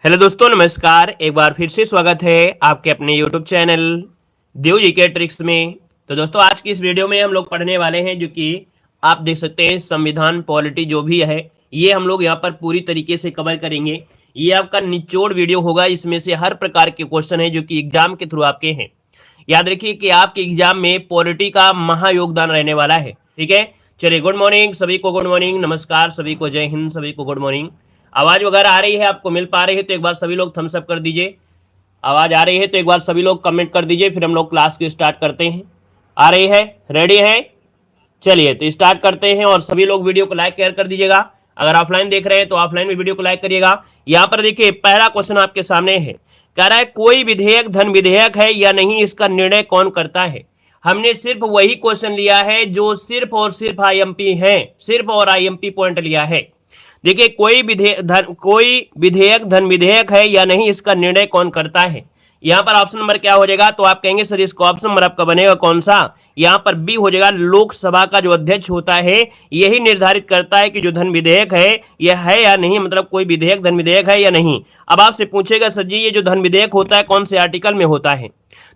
Hello दोस्तों, नमस्कार। एक बार फिर से स्वागत है आपके अपने यूट्यूब चैनल देव जीके ट्रिक्स में। तो दोस्तों, आज की इस वीडियो में हम लोग पढ़ने वाले हैं जो कि आप देख सकते हैं संविधान पॉलिटी जो भी है ये हम लोग यहाँ पर पूरी तरीके से कवर करेंगे। ये आपका निचोड़ वीडियो होगा, इसमें से हर प्रकार के क्वेश्चन है जो कि एग्जाम के थ्रू आपके हैं। याद रखिए कि आपके एग्जाम में पॉलिटी का महायोगदान रहने वाला है। ठीक है, चलिए गुड मॉर्निंग सभी को, गुड मॉर्निंग, नमस्कार सभी को, जय हिंद सभी को, गुड मॉर्निंग। आवाज वगैरह आ रही है, आपको मिल पा रही है तो एक बार सभी लोग थम्स अप कर दीजिए। आवाज आ रही है तो एक बार सभी लोग कमेंट कर दीजिए, फिर हम लोग क्लास को स्टार्ट करते हैं। आ रही है, रेडी है? चलिए तो स्टार्ट करते हैं और सभी लोग वीडियो को लाइक शेयर कर दीजिएगा। अगर ऑफलाइन देख रहे हैं तो ऑफलाइन भी वीडियो को लाइक करिएगा। यहाँ पर देखिए पहला क्वेश्चन आपके सामने है, कह रहा है कोई विधेयक धन विधेयक है या नहीं, इसका निर्णय कौन करता है। हमने सिर्फ वही क्वेश्चन लिया है जो सिर्फ और सिर्फ आईएमपी है, सिर्फ और आईएमपी पॉइंट लिया है। देखिए कोई विधेयक धन विधेयक है या नहीं, इसका निर्णय कौन करता है। यहाँ पर ऑप्शन नंबर क्या हो जाएगा, तो आप कहेंगे सर इसका ऑप्शन नंबर आपका बनेगा कौन सा। यहाँ पर बी हो जाएगा, लोकसभा का जो अध्यक्ष होता है यही निर्धारित करता है कि जो धन विधेयक है यह है या नहीं, मतलब कोई विधेयक धन विधेयक है या नहीं। अब आपसे पूछेगा सर जी ये जो धन विधेयक होता है कौन से आर्टिकल में होता है,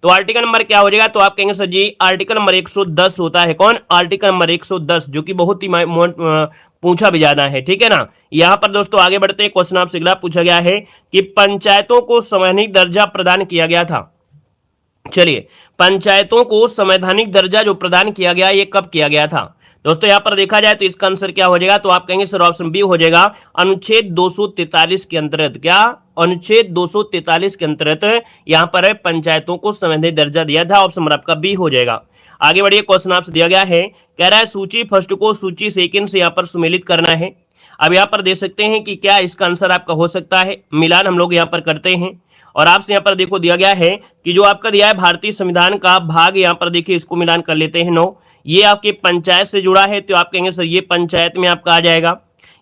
तो आर्टिकल नंबर क्या हो जाएगा, तो आप कहेंगे सर जी आर्टिकल नंबर 110 होता है। कौन? आर्टिकल नंबर 110, जो कि बहुत ही पूछा भी ज्यादा है। ठीक है ना। यहाँ पर दोस्तों आगे बढ़ते हैं, क्वेश्चन आपसे अगला पूछा गया है कि पंचायतों को संवैधानिक दर्जा प्रदान किया गया था। चलिए, पंचायतों को संवैधानिक दर्जा जो प्रदान किया गया ये कब किया गया था दोस्तों। यहाँ पर देखा जाए तो इसका आंसर क्या हो जाएगा, तो आप कहेंगे सर ऑप्शन बी हो जाएगा, अनुच्छेद 243 के अंतर्गत। क्या? अनुच्छेद 243 के अंतर्गत यहाँ पर पंचायतों को संवैधानिक दर्जा दिया था। ऑप्शन नंबर आपका बी हो जाएगा। आगे बढ़िए, क्वेश्चन आपसे दिया गया है, कह रहा है सूची फर्स्ट को सूची सेकंड से यहाँ पर सुमेलित करना है। अब यहाँ पर देख सकते हैं कि क्या इसका आंसर आपका हो सकता है, मिलान हम लोग यहाँ पर करते हैं। और आपसे यहाँ पर देखो दिया गया है कि जो आपका दिया है भारतीय संविधान का भाग, यहाँ पर देखिए इसको मिलान कर लेते हैं 9। ये आपके पंचायत से जुड़ा है तो आप कहेंगे सर ये पंचायत में आपका आ जाएगा।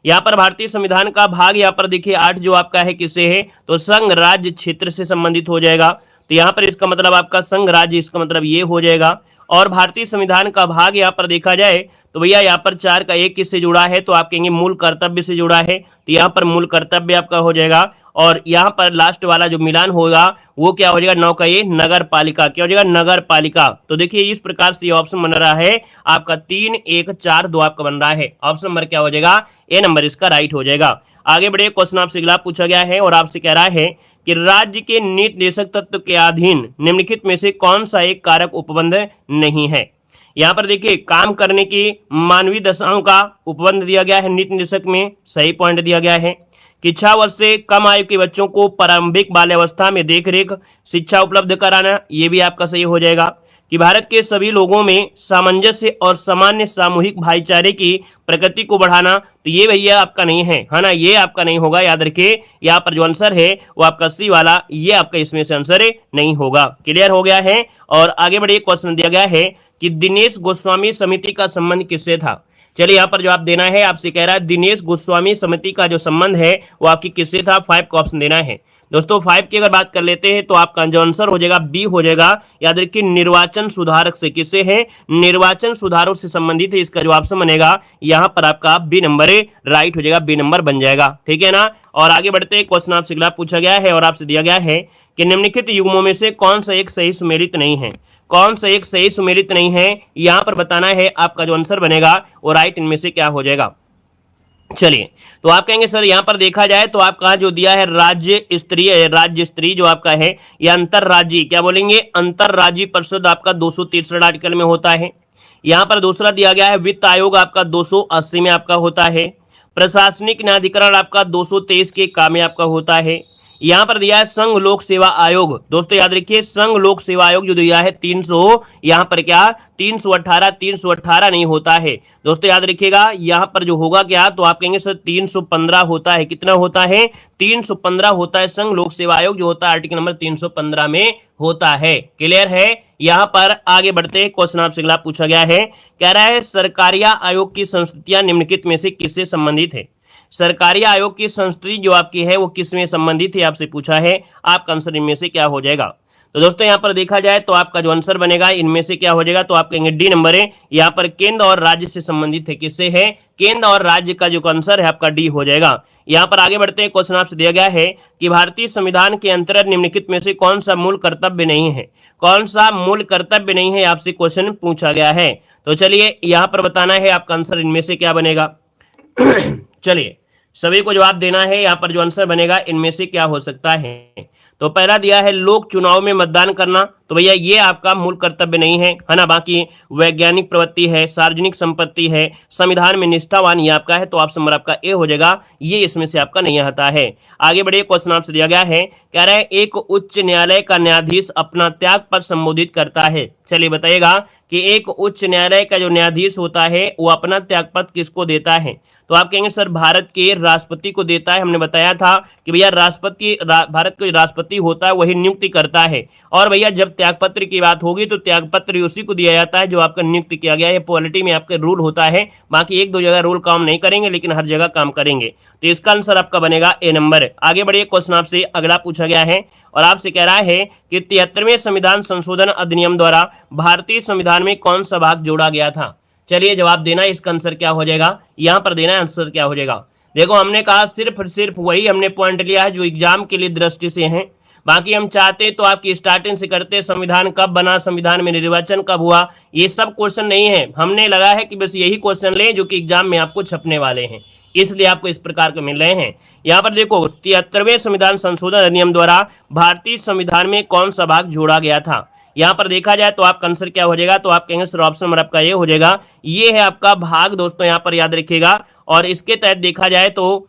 यहाँ पर भारतीय संविधान का भाग यहाँ पर देखिए 8 जो आपका है किससे है, तो संघ राज्य क्षेत्र से संबंधित हो जाएगा। तो यहाँ पर इसका मतलब आपका संघ राज्य, इसका मतलब ये हो जाएगा। और भारतीय संविधान का भाग यहाँ पर देखा जाए तो भैया यहाँ पर 4 का 1 किससे जुड़ा है, तो आप कहेंगे मूल कर्तव्य से जुड़ा है। तो यहाँ पर मूल कर्तव्य आपका हो जाएगा। और यहाँ पर लास्ट वाला जो मिलान होगा वो क्या हो जाएगा, 9 का ये नगर पालिका। क्या हो जाएगा? नगर पालिका। तो देखिए इस प्रकार से ये ऑप्शन बन रहा है आपका 3, 1, 4, 2 आपका बन रहा है। ऑप्शन नंबर क्या हो जाएगा, ए नंबर इसका राइट हो जाएगा। आगे बढ़े, क्वेश्चन आपसे अगला पूछा गया है और आपसे कह रहा है कि राज्य के नीति निर्देशक तत्व के अधीन निम्नलिखित में से कौन सा एक कारक उपबंध नहीं है। यहाँ पर देखिए काम करने की मानवीय दशाओं का उपबंध दिया गया है नीति निर्देशक में, सही पॉइंट दिया गया है। कि 6 वर्ष से कम आयु के बच्चों को प्रारंभिक बाल्यावस्था में देखरेख शिक्षा उपलब्ध कराना, ये भी आपका सही हो जाएगा। कि भारत के सभी लोगों में सामंजस्य और सामान्य सामूहिक भाईचारे की प्रकृति को बढ़ाना, तो ये भैया आपका नहीं है ना, ये आपका नहीं होगा। याद रखिए यहाँ पर जो आंसर है वो आपका सी वाला, ये आपका इसमें से आंसर नहीं होगा। क्लियर हो गया है। और आगे बढ़िए, क्वेश्चन दिया गया है कि दिनेश गोस्वामी समिति का संबंध किससे था। चलिए यहाँ पर जवाब देना है, आपसे कह रहा है दिनेश गोस्वामी समिति का जो संबंध है वो आपकी किससे था। 5 का ऑप्शन देना है दोस्तों। 5 की अगर बात कर लेते हैं तो आपका जो आंसर हो जाएगा बी हो जाएगा। याद रखिए निर्वाचन सुधारक से, किससे है, निर्वाचन सुधारों से संबंधित है। इसका जो ऑप्शन बनेगा यहाँ पर आपका बी नंबर राइट हो जाएगा, बी नंबर बन जाएगा। ठीक है ना। और आगे बढ़ते हैं, क्वेश्चन आपसे अगला पूछा गया है और आपसे दिया गया है कि निम्नलिखित युग्मों में से कौन सा एक सही सुमेलित नहीं है। कौन सा एक सही सुमेलित नहीं है यहां पर बताना है। आपका जो आंसर बनेगा वो राइट इनमें से क्या हो जाएगा। चलिए तो आप कहेंगे सर यहां पर देखा जाए तो आपका जो दिया है राज्य स्तरीय जो आपका है या अंतरराज्यीय, क्या बोलेंगे, अंतरराज्यीय परिषद आपका 263 आर्टिकल में होता है। यहां पर दूसरा दिया गया है वित्त आयोग आपका 280 में आपका होता है। प्रशासनिक न्यायाधिकरण आपका 223 के काम में आपका होता है। यहां पर दिया है संघ लोक सेवा आयोग। दोस्तों याद रखिए संघ लोक सेवा आयोग जो दिया है 300, यहां पर क्या 318 नहीं होता है दोस्तों। याद रखिएगा यहां पर जो होगा क्या, तो आप कहेंगे सर 315 होता है। कितना होता है? 315 होता है। संघ लोक सेवा आयोग जो होता है आर्टिकल नंबर 315 में होता है। क्लियर है। यहां पर आगे बढ़ते क्वेश्चन आपसे अगला पूछा गया है, कह रहा है सरकारिया आयोग की संस्तुतियां निम्नलिखित में से किससे संबंधित है। सरकारी आयोग की संस्तुति जो आपकी है वो किस में संबंधित है, आपसे पूछा है। आपका आंसर इनमें से क्या हो जाएगा। तो दोस्तों यहाँ पर देखा जाए तो आपका जो आंसर बनेगा इनमें से क्या हो जाएगा, तो आप कहेंगे डी नंबर है। यहाँ पर केंद्र और राज्य से संबंधित है, किससे है, केंद्र और राज्य का जो आंसर है आपका डी हो जाएगा। यहाँ पर आगे बढ़ते हैं, क्वेश्चन आपसे दिया गया है कि भारतीय संविधान के अंतर्गत निम्नलिखित में से कौन सा मूल कर्तव्य नहीं है, कौन सा मूल कर्तव्य नहीं है, आपसे क्वेश्चन पूछा गया है। तो चलिए यहाँ पर बताना है आपका आंसर इनमें से क्या बनेगा। चलिए सभी को जवाब देना है, यहाँ पर जो आंसर बनेगा इनमें से क्या हो सकता है। तो पहला दिया है लोक चुनाव में मतदान करना, तो भैया ये आपका मूल कर्तव्य नहीं है ना। बाकी वैज्ञानिक प्रवृत्ति है, सार्वजनिक संपत्ति है, संविधान में निष्ठावान, ये आपका है, तो ऑप्शन नंबर आपका ए हो जाएगा, ये इसमें से आपका नहीं आता है। आगे बढ़िए, क्वेश्चन आपसे दिया गया है, कह रहा है एक उच्च न्यायालय का न्यायाधीश अपना त्याग पत्र संबोधित करता है। चलिए बताइएगा कि एक उच्च न्यायालय का जो न्यायाधीश होता है वो अपना त्याग पत्र किसको देता है। तो आप कहेंगे सर भारत के राष्ट्रपति को देता है। हमने बताया था कि भैया भारत का राष्ट्रपति होता है वही नियुक्ति करता है, और भैया जब त्यागपत्र की बात होगी तो त्यागपत्र उसी को दिया जाता है जो आपका नियुक्त किया गया है। पॉलिटी में आपका रूल होता है, बाकी एक दो जगह रूल काम नहीं करेंगे लेकिन हर जगह काम करेंगे। तो इसका आंसर आपका बनेगा ए नंबर। आगे बढ़िए, क्वेश्चन आपसे अगला पूछा गया है और आपसे कह रहा है कि 73वें संविधान संशोधन अधिनियम द्वारा भारतीय संविधान में कौन सा भाग जोड़ा गया था। चलिए जवाब देना, इसका आंसर क्या हो जाएगा, यहां पर देना आंसर क्या हो जाएगा। देखो हमने कहा सिर्फ वही हमने पॉइंट लिया है जो एग्जाम के लिए दृष्टि से हैं, बाकी हम चाहते तो आपकी स्टार्टिंग से करते, संविधान कब बना, संविधान में निर्वाचन कब हुआ, ये सब क्वेश्चन नहीं है। हमने लगा है कि बस यही क्वेश्चन लें जो कि एग्जाम में आपको छपने वाले हैं, इसलिए आपको इस प्रकार के मिल रहे हैं। यहाँ पर देखो 73वें संविधान संशोधन अधिनियम द्वारा भारतीय संविधान में कौन सा भाग जोड़ा गया था। यहाँ पर देखा जाए तो आपका आंसर क्या हो जाएगा, तो आप कहेंगे सर ऑप्शन नंबर आपका ये हो जाएगा, ये है आपका भाग। दोस्तों यहाँ पर याद रखिएगा, और इसके तहत देखा जाए तो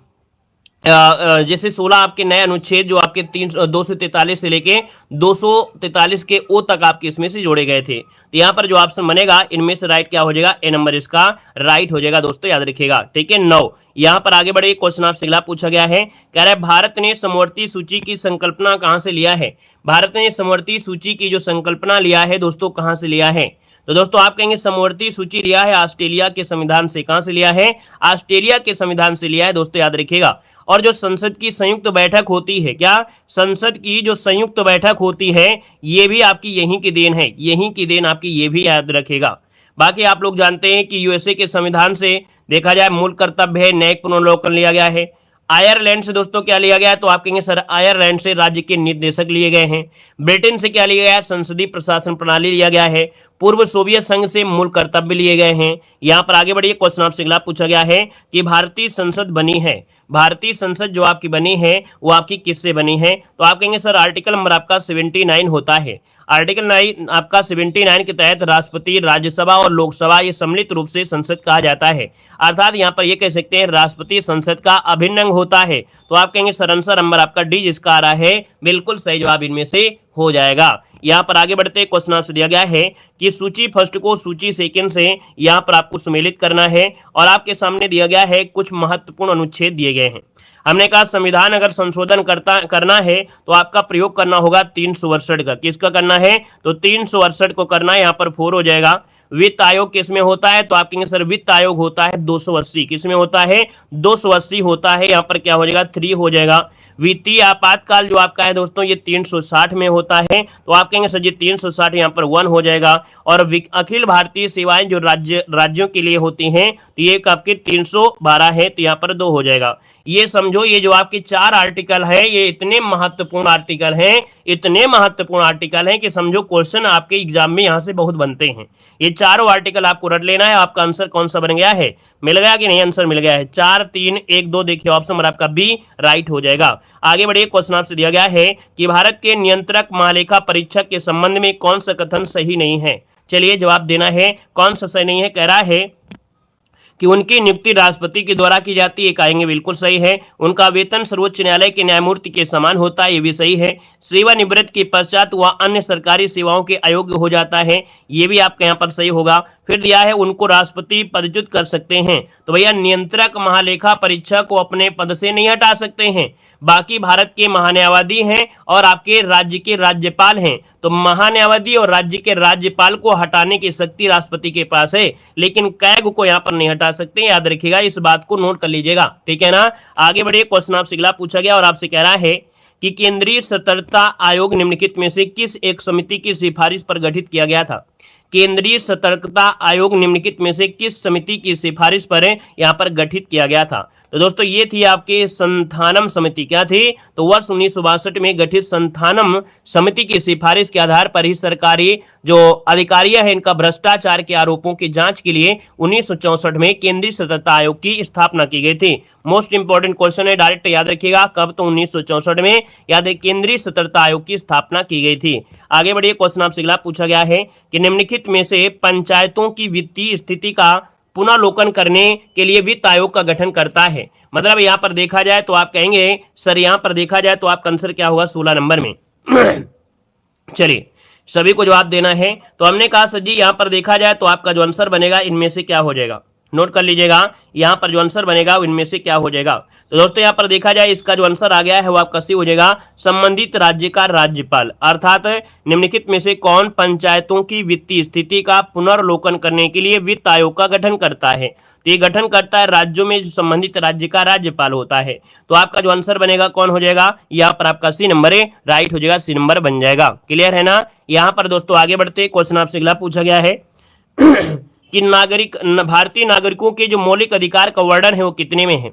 जैसे 16 आपके नए अनुच्छेद जो आपके 243 से लेके 243 के ओ तक आपके इसमें से जोड़े गए थे। तो यहाँ पर जो ऑप्शन बनेगा इनमें से राइट क्या हो जाएगा, ए नंबर इसका राइट हो जाएगा। दोस्तों याद रखिएगा, ठीक है। 9 यहाँ पर आगे बढ़े, क्वेश्चन आपसे अगला पूछा गया है, कह रहा है भारत ने समवर्ती सूची की संकल्पना कहां से लिया है। भारत ने समवर्ती सूची की जो संकल्पना लिया है दोस्तों कहां से लिया है। तो दोस्तों आप कहेंगे समवर्ती सूची लिया है ऑस्ट्रेलिया के संविधान से। कहां से लिया है, ऑस्ट्रेलिया के संविधान से लिया है। दोस्तों याद रखिएगा, और जो संसद की संयुक्त बैठक होती है, क्या संसद की जो संयुक्त बैठक होती है ये भी आपकी यहीं की देन है, यहीं की देन आपकी, ये भी याद रखेगा। बाकी आप लोग जानते हैं कि यूएसए के संविधान से देखा जाए मूल कर्तव्य है न्यायिक पुनर्वलोकन लिया गया है। आयरलैंड से दोस्तों क्या लिया गया है, तो आप कहेंगे सर आयरलैंड से राज्य के निर्देशक लिए गए हैं। ब्रिटेन से क्या लिया गया है, संसदीय प्रशासन प्रणाली लिया गया है। पूर्व सोवियत संघ से मूल कर्तव्य लिए गए हैं। यहाँ पर आगे बढ़िए, क्वेश्चन आपसे अगला पूछा गया है कि भारतीय संसद बनी है, भारतीय संसद जो आपकी बनी है वो आपकी किससे बनी है। तो आप कहेंगे सर आर्टिकल नंबर आपका 79 होता है। आर्टिकल 9 आपका 79 के तहत राष्ट्रपति, राज्यसभा और लोकसभा ये सम्मिलित रूप से संसद कहा जाता है। अर्थात यहाँ पर ये कह सकते हैं राष्ट्रपति संसद का अभिन्न अंग होता है। तो आप कहेंगे सर आंसर नंबर आपका डी जिसका आ रहा है बिल्कुल सही जवाब इनमें से हो जाएगा। यहाँ पर आगे बढ़ते क्वेश्चन आपसे दिया गया है कि सूची फर्स्ट को सूची सेकंड से यहाँ पर आपको सम्मिलित करना है, और आपके सामने दिया गया है कुछ महत्वपूर्ण अनुच्छेद दिए गए हैं। हमने कहा संविधान अगर संशोधन करना है तो आपका प्रयोग करना होगा 368 का। किसका करना है, तो 368 को करना है। यहाँ पर 4 हो जाएगा। वित्त आयोग किसमें होता है, तो आप कहेंगे सर वित्त आयोग होता है 280। किसमें होता है, 280 होता है। यहाँ पर क्या हो जाएगा, 3 हो जाएगा। वित्तीय आपातकाल जो आपका है दोस्तों ये 360 में होता है। तो आप कहेंगे सर जी 360 यहाँ पर 1 हो जाएगा। और अखिल भारतीय सेवाएं जो राज्यों के लिए होती हैं तो ये आपके 312 है, तो यहाँ पर 2 हो जाएगा। ये समझो ये जो आपके 4 आर्टिकल है ये इतने महत्वपूर्ण आर्टिकल हैं, इतने महत्वपूर्ण आर्टिकल हैं कि समझो क्वेश्चन आपके एग्जाम में यहाँ से बहुत बनते हैं। ये चारों आर्टिकल आपको रट लेना है। आपका आंसर कौन सा बन गया है, मिल गया कि नहीं, आंसर मिल गया है। 4 3 1 2 देखिए ऑप्शन नंबर आपका बी राइट हो जाएगा। आगे बढ़िए, क्वेश्चन आपसे दिया गया है कि भारत के नियंत्रक महालेखा परीक्षक के संबंध में कौन सा कथन सही नहीं है। चलिए जवाब देना है, कौन सा सही नहीं है। कह रहा है कि उनकी नियुक्ति राष्ट्रपति के द्वारा की जाती है, कहेंगे बिल्कुल सही है। उनका वेतन सर्वोच्च न्यायालय के न्यायमूर्ति के समान होता है, ये भी सही है। सेवानिवृत्त के पश्चात वह अन्य सरकारी सेवाओं के अयोग्य हो जाता है, ये भी आपके यहाँ पर सही होगा। फिर दिया है उनको राष्ट्रपति पदच्युत कर सकते हैं, तो भैया नियंत्रक महालेखा परीक्षक को अपने पद से नहीं हटा सकते हैं। बाकी भारत के महान्यायवादी हैं और आपके राज्य के राज्यपाल हैं, तो महान्यायवादी और राज्य के राज्यपाल को हटाने की शक्ति राष्ट्रपति के पास है, लेकिन कैग को यहाँ पर नहीं हटा सकते। याद रखिएगा, इस बात को नोट कर लीजिएगा, ठीक है ना। आगे बढ़िए, क्वेश्चन आपसे अगला पूछा गया और आपसे कह रहा है कि केंद्रीय सतर्कता आयोग निम्नलिखित में से किस एक समिति की सिफारिश पर गठित किया गया था? केंद्रीय सतर्कता आयोग निम्नलिखित में से किस समिति की सिफारिश पर यहां पर गठित किया गया था? तो दोस्तों ये थी आपकी संथानम समिति। क्या थी? तो वर्ष 1962 में गठित संथानम समिति की सिफारिश के आधार पर ही सरकारी जो अधिकारियां हैं इनका भ्रष्टाचार के आरोपों की जांच के लिए 1964 में केंद्रीय सतर्कता आयोग की स्थापना की गई थी। मोस्ट इंपोर्टेंट क्वेश्चन है, डायरेक्ट याद रखिएगा कब? तो 1964 में याद है केंद्रीय सतर्कता आयोग की स्थापना की गई थी। आगे बढ़िए, क्वेश्चन आपसे अगला पूछा गया है कि निम्नलिखित में से पंचायतों की वित्तीय स्थिति का पुनर्लोकन करने के लिए वित्त आयोग का गठन करता है। मतलब यहां पर देखा जाए तो आप कहेंगे सर यहां पर देखा जाए तो आपका आंसर क्या होगा 16 नंबर में। चलिए सभी को जवाब देना है। तो हमने कहा सर जी यहां पर देखा जाए तो आपका जो आंसर बनेगा इनमें से क्या हो जाएगा? नोट कर लीजिएगा, यहां पर जो आंसर बनेगा इनमें से क्या हो जाएगा? तो दोस्तों यहां पर देखा जाए इसका जो आंसर आ गया है वो आपका सी हो जाएगा संबंधित राज्य का राज्यपाल। अर्थात निम्नलिखित में से कौन पंचायतों की वित्तीय स्थिति का पुनर्लोकन करने के लिए वित्त आयोग का गठन करता है? तो ये गठन करता है राज्यों में जो संबंधित राज्य का राज्यपाल होता है। तो आपका जो आंसर बनेगा कौन हो जाएगा? यहाँ पर आपका सी नंबर है, राइट हो जाएगा, सी नंबर बन जाएगा। क्लियर है ना? यहाँ पर दोस्तों आगे बढ़ते क्वेश्चन आपसे अगला पूछा गया है कि भारतीय नागरिकों के जो मौलिक अधिकार का वर्णन है वो कितने में है?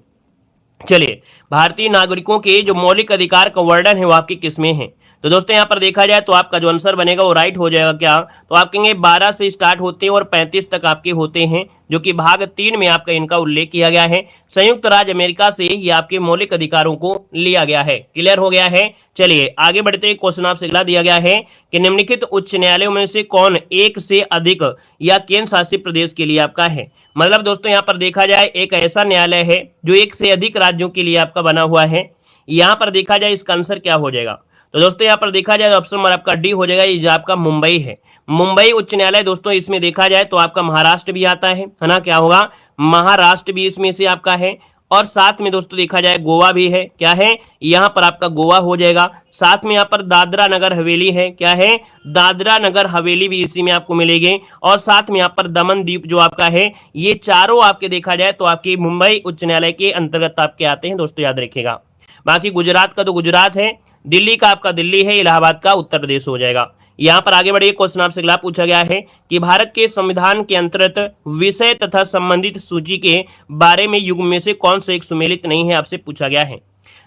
चलिए भारतीय नागरिकों के जो मौलिक अधिकार का वर्णन है वो आपके किस में है? तो दोस्तों यहाँ पर देखा जाए तो आपका जो आंसर बनेगा वो राइट हो जाएगा। क्या? तो आप कहेंगे 12 से स्टार्ट होते हैं और 35 तक आपके होते हैं, जो कि भाग 3 में आपका इनका उल्लेख किया गया है। संयुक्त राज्य अमेरिका से ये आपके मौलिक अधिकारों को लिया गया है। क्लियर हो गया है? चलिए आगे बढ़ते हैं, क्वेश्चन आपसे अगला दिया गया है कि निम्नलिखित उच्च न्यायालयों में से कौन एक से अधिक या केंद्र शासित प्रदेश के लिए आपका है? मतलब दोस्तों यहाँ पर देखा जाए एक ऐसा न्यायालय है जो एक से अधिक राज्यों के लिए आपका बना हुआ है। यहाँ पर देखा जाए इसका आंसर क्या हो जाएगा? तो दोस्तों यहाँ पर देखा जाए ऑप्शन नंबर आपका डी हो जाएगा, ये जो आपका मुंबई है, मुंबई उच्च न्यायालय। दोस्तों इसमें देखा जाए तो आपका महाराष्ट्र भी आता है ना? क्या होगा? महाराष्ट्र भी इसमें से आपका है, और साथ में दोस्तों देखा जाए गोवा भी है। क्या है? यहाँ पर आपका गोवा हो जाएगा। साथ में यहाँ पर दादरा नगर हवेली है। क्या है? दादरा नगर हवेली भी इसी में आपको मिलेगी, और साथ में यहाँ पर दमन द्वीप जो आपका है, ये चारों आपके देखा जाए तो आपकी मुंबई उच्च न्यायालय के अंतर्गत आपके आते हैं। दोस्तों याद रखिएगा। बाकी गुजरात का तो गुजरात है, दिल्ली का आपका दिल्ली है, इलाहाबाद का उत्तर प्रदेश हो जाएगा। यहाँ पर आगे बढ़िए, क्वेश्चन आपसे अगला पूछा गया है कि भारत के संविधान के अंतर्गत विषय तथा संबंधित सूची के बारे में युग्म में से कौन सा एक सुमेलित नहीं है, आपसे पूछा गया है।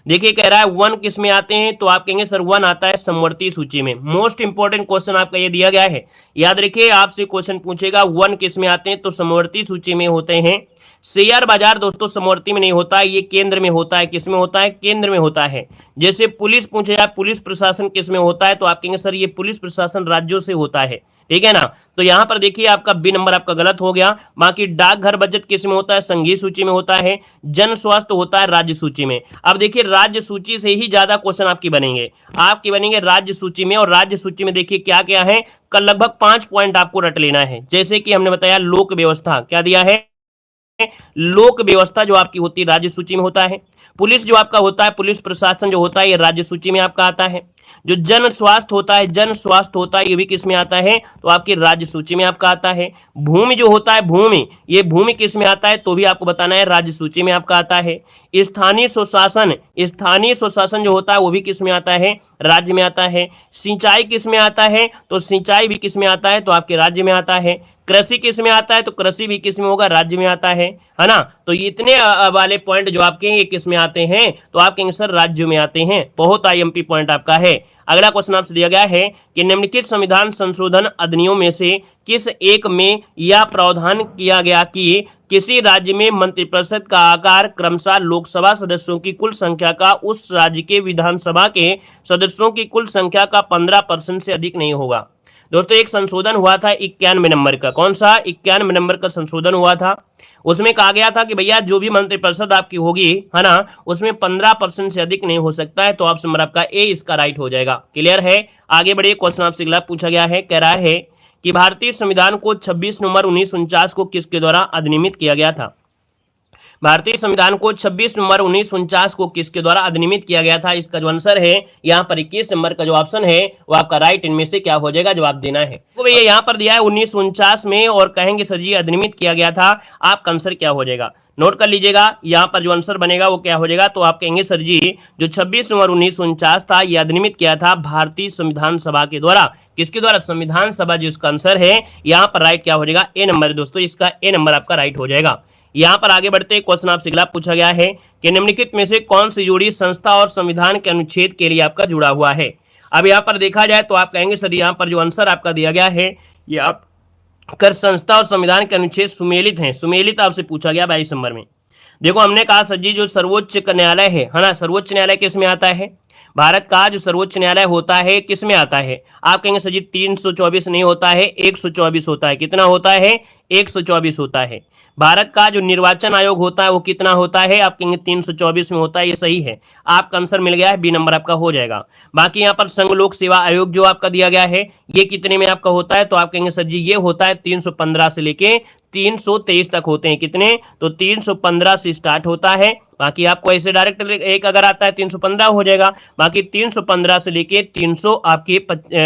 देखिए कह रहा है 1 किस में आते हैं? तो आप कहेंगे सर 1 आता है समवर्ती सूची में। मोस्ट इंपोर्टेंट क्वेश्चन आपका ये दिया गया है, याद रखिए। आपसे क्वेश्चन पूछेगा 1 किस में आते हैं? तो समवर्ती सूची में होते हैं। शेयर बाजार दोस्तों समवर्ती में नहीं होता है, ये केंद्र में होता है। किस में होता है? केंद्र में होता है। जैसे पुलिस पूछे जाए पुलिस प्रशासन किस में होता है? तो आप कहेंगे सर ये पुलिस प्रशासन राज्यों से होता है। ठीक है ना? तो यहां पर देखिए आपका बी नंबर आपका गलत हो गया। बाकी डाकघर बचत किस में होता है? संघीय सूची में होता है। जन स्वास्थ्य होता है राज्य सूची में। अब देखिए राज्य सूची से ही ज्यादा क्वेश्चन आपकी बनेंगे राज्य सूची में, और राज्य सूची में देखिए क्या क्या है, कल लगभग 5 पॉइंट आपको रट लेना है। जैसे कि हमने बताया लोक व्यवस्था, क्या दिया है? लोक व्यवस्था जो आपकी होती है राज्य सूची में होता है। पुलिस जो आपका होता है, पुलिस प्रशासन जो होता है ये राज्य सूची में आपका आता है। जो जन स्वास्थ्य होता है ये भी किस में आता है? तो आपकी राज्य सूची में आपका आता है। भूमि जो होता है ये भूमि किस में आता है? तो भी आपको बताना है राज्य सूची में आपका आता है। स्थानीय स्वशासन जो होता है वो भी किस में आता है? राज्य में आता है। सिंचाई किस में आता है? तो सिंचाई भी किस में आता है? तो आपके राज्य में आता है। कृषि किस में आता है? तो कृषि भी किस में होगा? राज्य में आता है ना? तो ये इतने वाले पॉइंट जो आपके ये किस में आते हैं? तो आप कहेंगे सर राज्यों में आते हैं। बहुत आईएमपी पॉइंट आपका है। अगला क्वेश्चन आपसे दिया गया है कि निम्नलिखित संविधान संशोधन अधिनियम में से किस एक में यह प्रावधान किया गया कि किसी राज्य में मंत्रिपरिषद का आकार क्रमशः लोकसभा सदस्यों की कुल संख्या का उस राज्य के विधानसभा के सदस्यों की कुल संख्या का 15% से अधिक नहीं होगा। दोस्तों एक संशोधन हुआ था 91 नंबर का। कौन सा? 91 नंबर का संशोधन हुआ था। उसमें कहा गया था कि भैया जो भी मंत्रिपरिषद आपकी होगी है ना, उसमें 15% से अधिक नहीं हो सकता है। तो ऑप्शन नंबर आपका ए इसका राइट हो जाएगा। क्लियर है? आगे बढ़िए, क्वेश्चन आपसे अगला पूछा गया है, कह रहा है कि भारतीय संविधान को 26 नवंबर 1949 को किसके द्वारा अधिनियमित किया गया था? भारतीय संविधान को 26 नवंबर 1949 को किसके द्वारा अधिनियमित किया गया था? इसका जो आंसर है यहाँ पर 21 नंबर का जो ऑप्शन है वो आपका राइट। इनमें से क्या हो जाएगा? जवाब देना है। तो भैया यहाँ पर दिया है 1949 में, और कहेंगे सर जी अधिनियमित किया गया था, आपका आंसर क्या हो जाएगा? नोट कर लीजिएगा, यहाँ पर जो आंसर बनेगा वो क्या हो जाएगा, तो आप कहेंगे सर जी जो 26 नवंबर 1949 था यह अधिनियमित किया था भारतीय संविधान सभा के द्वारा। किसके द्वारा? संविधान सभा, जिसका आंसर है यहाँ पर राइट क्या हो जाएगा, ए नंबर दोस्तों, इसका ए नंबर आपका राइट हो जाएगा। यहाँ पर आगे बढ़ते क्वेश्चन आपसे अगला पूछा गया है कि निम्नलिखित में से कौन सी जोड़ी संस्था और संविधान के अनुच्छेद के लिए आपका जुड़ा हुआ है। अब यहाँ पर देखा जाए तो आप कहेंगे सर यहाँ पर जो आंसर आपका दिया गया है ये आप कर संस्था और संविधान के अनुच्छेद सुमेलित हैं। सुमेलित आपसे पूछा गया 22 नंबर में। देखो हमने कहा सर जी जो सर्वोच्च न्यायालय है ना, सर्वोच्च न्यायालय किस में आता है? भारत का जो सर्वोच्च न्यायालय होता है किस में आता है? आप कहेंगे सर जी 324 नहीं होता है, 124 होता है। कितना होता है? 124 होता है। भारत का जो निर्वाचन आयोग होता है वो कितना होता है? आप कहेंगे 324 में होता है, ये सही है, आपका आंसर मिल गया है, बी नंबर आपका हो जाएगा। बाकी यहाँ पर संघ लोक सेवा आयोग जो आपका दिया गया है ये कितने में आपका होता है? तो आप कहेंगे सर जी ये होता है 315 से लेके 323 तक होते हैं। कितने? तो 315 से स्टार्ट होता है। बाकी आपको ऐसे डायरेक्ट एक अगर आता है 315 हो जाएगा, बाकी 315 से लेके 300 आपके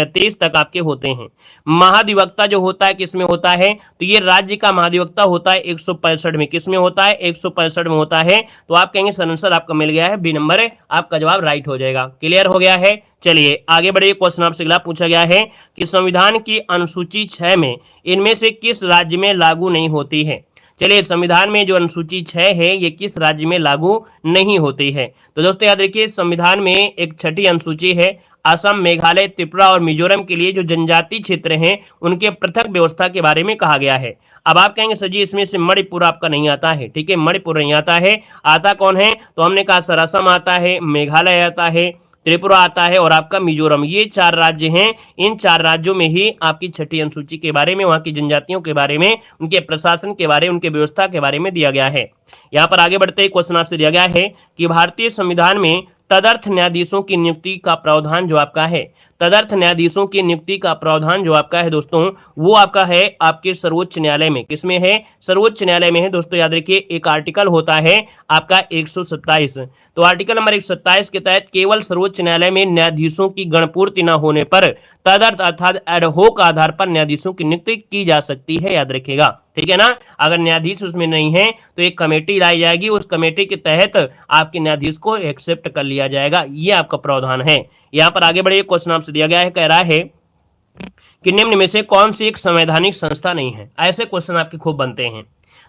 23 तक आपके होते हैं। महाधिवक्ता जो होता है किस में होता है? तो ये राज्य का महाधिवक्ता होता है 165 में। किस में होता है? 165 में होता है। तो आप कहेंगे सर आंसर आपका मिल गया है, बी नंबर आपका जवाब राइट हो जाएगा। क्लियर हो गया है? चलिए आगे बढ़िए। क्वेश्चन आपसे अगला पूछा गया है कि संविधान की अनुसूची 6 में इनमें से किस राज्य में लागू नहीं होती है। चलिए संविधान में जो अनुसूची 6 है ये किस राज्य में लागू नहीं होती है? तो दोस्तों याद रखिए संविधान में एक छठी अनुसूची है, असम, मेघालय, त्रिपुरा और मिजोरम के लिए जो जनजातीय क्षेत्र हैं उनके पृथक व्यवस्था के बारे में कहा गया है। अब आप कहेंगे सर जी इसमें से मणिपुर आपका नहीं आता है, ठीक है, मणिपुर नहीं आता है। आता कौन है? तो हमने कहा सर असम आता है, मेघालय आता है, त्रिपुरा आता है और आपका मिजोरम। ये 4 राज्य हैं। इन 4 राज्यों में ही आपकी छठी अनुसूची के बारे में, वहां की जनजातियों के बारे में, उनके प्रशासन के बारे में, उनके व्यवस्था के बारे में दिया गया है। यहाँ पर आगे बढ़ते ही क्वेश्चन आपसे दिया गया है कि भारतीय संविधान में तदर्थ न्यायाधीशों की नियुक्ति का प्रावधान जो आपका है, तदर्थ न्यायाधीशों की नियुक्ति का प्रावधान जो आपका है दोस्तों वो आपका है आपके सर्वोच्च न्यायालय में। किसमें है? सर्वोच्च न्यायालय में है दोस्तों। याद रखिए एक आर्टिकल होता है आपका 127। तो आर्टिकल नंबर 127 के तहत केवल सर्वोच्च न्यायालय में न्यायाधीशों की गणपूर्ति न होने पर तदर्थ अर्थात एडहोक आधार पर न्यायाधीशों की नियुक्ति की जा सकती है। याद रखिएगा, ठीक है ना। अगर न्यायाधीश उसमें नहीं है तो एक कमेटी लाई जाएगी, उस कमेटी के तहत आपके न्यायाधीश को एक्सेप्ट कर लिया जाएगा। ये आपका प्रावधान है। यहाँ पर आगे बढ़िए। क्वेश्चन आपसे दिया गया है, कह रहा है कि निम्न में से कौन सी एक संवैधानिक संस्था नहीं है। ऐसे क्वेश्चन आपके खूब बनते हैं।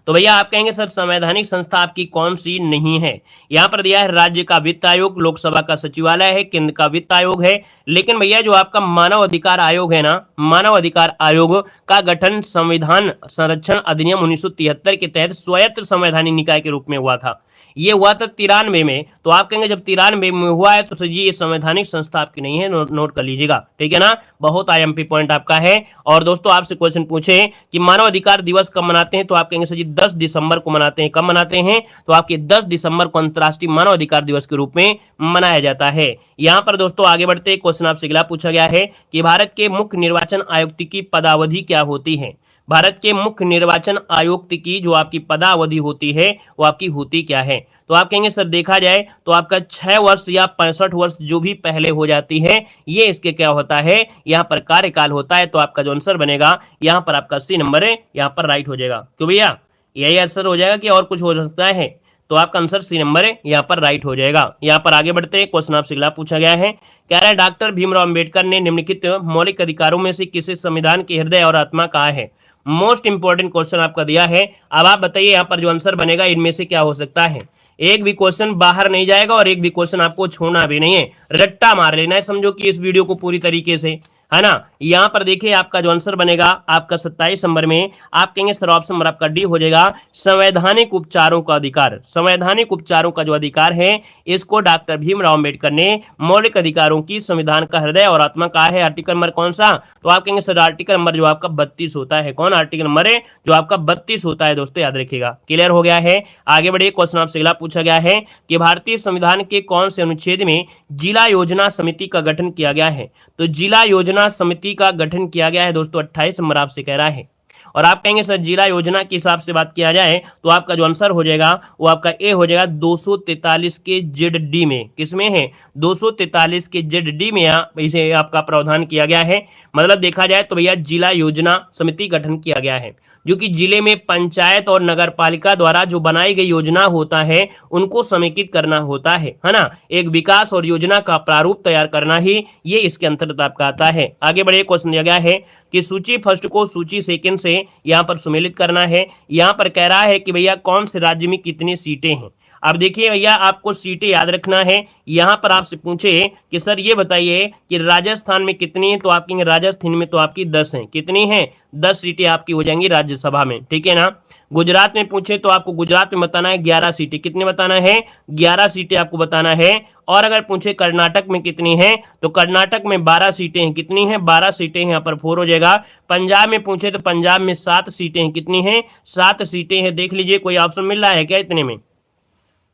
तो भैया आप कहेंगे सर संवैधानिक संस्था आपकी कौन सी नहीं है। यहाँ पर दिया है राज्य का वित्त आयोग, लोकसभा का सचिवालय है, केंद्र का वित्त आयोग है। लेकिन भैया जो आपका मानव अधिकार आयोग है ना, मानव अधिकार आयोग का गठन संविधान संरक्षण अधिनियम 1973 के तहत स्वायत्त संवैधानिक निकाय के रूप में हुआ था। ये हुआ था 93 में। तो आप कहेंगे जब 93 में हुआ है तो सर जी ये संवैधानिक संस्था आपकी नहीं है, नोट कर लीजिएगा, ठीक है ना। बहुत आईएमपी पॉइंट आपका है। और दोस्तों आपसे क्वेश्चन पूछे कि मानव अधिकार दिवस कब मनाते हैं, तो आप कहेंगे सर जी 10 दिसंबर को मनाते हैं। कब मनाते हैं? तो आपके 10 दिसंबर को अंतर्राष्ट्रीय मानव अधिकार दिवस के रूप में मनाया जाता है। यहाँ पर दोस्तों आगे बढ़ते क्वेश्चन आपसे अगला पूछा गया है कि भारत के मुख्य निर्वाचन आयुक्त की पदावधि क्या होती है। भारत के मुख्य निर्वाचन आयुक्त की जो आपकी पदावधि होती है वो आपकी होती क्या है। तो आप कहेंगे सर देखा जाए तो आपका 6 वर्ष या 65 वर्ष जो भी पहले हो जाती है ये इसके क्या होता है, यहाँ पर कार्यकाल होता है। तो आपका जो आंसर बनेगा यहाँ पर आपका सी नंबर है, यहाँ पर राइट हो जाएगा। क्यों भैया यही आंसर हो जाएगा कि और कुछ हो सकता है? तो आपका आंसर सी नंबर है, यहाँ पर राइट हो जाएगा। यहाँ पर आगे बढ़ते हैं। क्वेश्चन आपसे अगला पूछा गया है, कह रहा है डॉक्टर भीमराव अंबेडकर ने निम्नलिखित मौलिक अधिकारों में से किसे संविधान के हृदय और आत्मा कहा है। मोस्ट इंपॉर्टेंट क्वेश्चन आपका दिया है। अब आप बताइए यहाँ पर जो आंसर बनेगा इनमें से क्या हो सकता है। एक भी क्वेश्चन बाहर नहीं जाएगा और एक भी क्वेश्चन आपको छोड़ना भी नहीं है, रट्टा मार लेना है। समझो कि इस वीडियो को पूरी तरीके से, है ना। यहाँ पर देखिए आपका जो आंसर बनेगा आपका 27 नंबर में आप कहेंगे सर ऑप्शन नंबर आपका डी हो जाएगा, संवैधानिक उपचारों का अधिकार। संवैधानिक उपचारों का जो अधिकार है इसको डॉक्टर भीमराव अंबेडकर ने मौलिक अधिकारों की संविधान का हृदय और आत्मा कहा है। आर्टिकल नंबर कौन सा? तो आप कहेंगे सर आर्टिकल नंबर जो आपका 32 होता है। कौन आर्टिकल नंबर है? जो आपका 32 होता है दोस्तों, याद रखिएगा। क्लियर हो गया है। आगे बढ़िए। क्वेश्चन आपसे अगला पूछा गया है कि भारतीय संविधान के कौन से अनुच्छेद में जिला योजना समिति का गठन किया गया है। तो जिला योजना समिति का गठन किया गया है दोस्तों 28 नंबर आपसे कह रहा है। और आप कहेंगे सर जिला योजना के हिसाब से बात किया जाए तो आपका जो आंसर हो जाएगा वो आपका ए हो जाएगा 243 के जेड में। किसमें है? 243 के जेड में इसे आपका प्रावधान किया गया है। मतलब देखा जाए तो भैया जिला योजना समिति गठन किया गया है, जो कि जिले में पंचायत और नगर पालिका द्वारा जो बनाई गई योजना होता है उनको समेकित करना होता है ना। एक विकास और योजना का प्रारूप तैयार करना ही ये इसके अंतर्गत आपका आता है। आगे बढ़े, क्वेश्चन दिया गया है कि सूची फर्स्ट को सूची सेकंड से यहाँ पर सुमेलित करना है। यहाँ पर कह रहा है कि भैया कौन से राज्य में कितनी सीटें हैं। अब देखिए भैया आपको सीटें याद रखना है। यहाँ पर आपसे पूछे कि सर ये बताइए कि राजस्थान में कितनी है, तो आप कहेंगे राजस्थान में तो आपकी 10 हैं। कितनी हैं? 10 सीटें आपकी हो जाएंगी राज्यसभा में, ठीक है ना। गुजरात में पूछे तो आपको गुजरात में बताना है 11 सीटें। कितनी बताना है? 11 सीटें आपको बताना है। और अगर पूछे कर्नाटक में कितनी है तो कर्नाटक में 12 सीटें हैं। कितनी हैं? 12 सीटें हैं, यहाँ पर 4 हो जाएगा। पंजाब में पूछे तो पंजाब में 7 सीटें हैं। कितनी हैं? 7 सीटें हैं। देख लीजिए कोई ऑप्शन मिल रहा है क्या इतने में?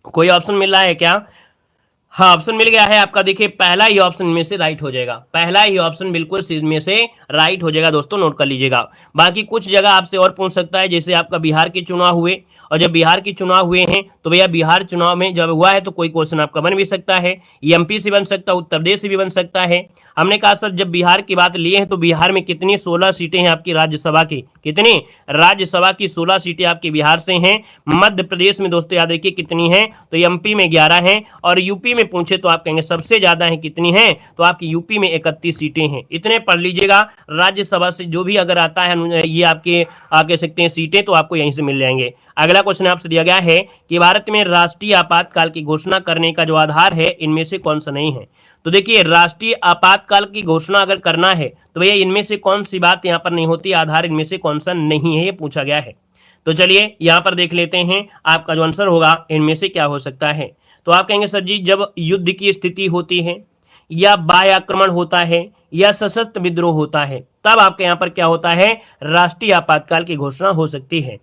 कोई ऑप्शन मिल रहा है क्या? हाँ, ऑप्शन मिल गया है आपका। देखिए पहला ही ऑप्शन में से राइट हो जाएगा। पहला ही ऑप्शन बिल्कुल में से राइट हो जाएगा दोस्तों, नोट कर लीजिएगा। बाकी कुछ जगह आपसे और पूछ सकता है, जैसे आपका बिहार के चुनाव हुए, और जब बिहार के चुनाव हुए हैं तो भैया बिहार चुनाव में जब हुआ है तो कोई क्वेश्चन आपका बन भी सकता है। एमपी से बन सकता है, उत्तर प्रदेश से भी बन सकता है। हमने कहा सर जब बिहार की बात लिए हैं तो बिहार में कितनी 16 सीटें हैं आपकी राज्यसभा की। कितनी? राज्यसभा की 16 सीटें आपकी बिहार से हैं। मध्य प्रदेश में दोस्तों याद रखिए कितनी है, तो एमपी में 11 हैं। और यूपी में पूछे तो आप कहेंगे सबसे ज्यादा है, कितनी है, तो आपकी यूपी में 31 सीटें हैं। इतने पढ़ लीजिएगा। राज्यसभा से जो भी अगर आता है ये आपके कह सकते हैं सीटें, तो आपको यहीं से मिल जाएंगे। अगला क्वेश्चन आपसे दिया गया है कि भारत में राष्ट्रीय आपातकाल की घोषणा करने का जो आधार है इनमें से कौन सा नहीं है। तो देखिए राष्ट्रीय आपातकाल की घोषणा अगर करना है तो भैया इनमें से कौन सी बात यहाँ पर नहीं होती, आधार इनमें से कौन सा नहीं है, ये पूछा गया है। तो चलिए यहाँ पर देख लेते हैं आपका जो आंसर होगा इनमें से क्या हो सकता है। तो आप कहेंगे सर जी जब युद्ध की स्थिति होती है, या बाह्य आक्रमण होता है, या सशस्त्र विद्रोह होता है, तब आपके यहाँ पर क्या होता है, राष्ट्रीय आपातकाल की घोषणा हो सकती है।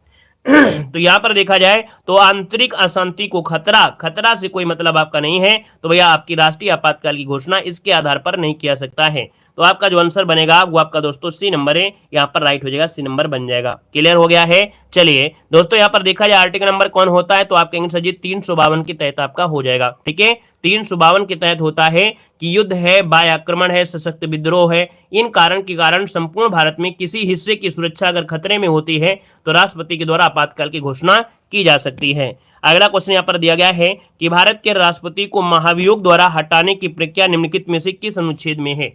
तो यहां पर देखा जाए तो आंतरिक अशांति को खतरा से कोई मतलब आपका नहीं है, तो भैया आपकी राष्ट्रीय आपातकाल की घोषणा इसके आधार पर नहीं किया सकता है। तो आपका जो आंसर बनेगा वो आपका दोस्तों सी नंबर है, यहाँ पर राइट हो जाएगा, सी नंबर बन जाएगा। क्लियर हो गया है। चलिए दोस्तों यहाँ पर देखा जाए आर्टिकल नंबर कौन होता है, तो आप कहेंगे सर जी 352 के तहत आपका हो जाएगा। ठीक है, 352 के तहत होता है कि युद्ध है, बाह्य आक्रमण है, सशस्त्र विद्रोह है, इन कारण के कारण संपूर्ण भारत में किसी हिस्से की सुरक्षा अगर खतरे में होती है तो राष्ट्रपति के द्वारा आपातकाल की घोषणा की जा सकती है। अगला क्वेश्चन यहाँ पर दिया गया है कि भारत के राष्ट्रपति को महाभियोग द्वारा हटाने की प्रक्रिया निम्नलिखित में से किस अनुच्छेद में है।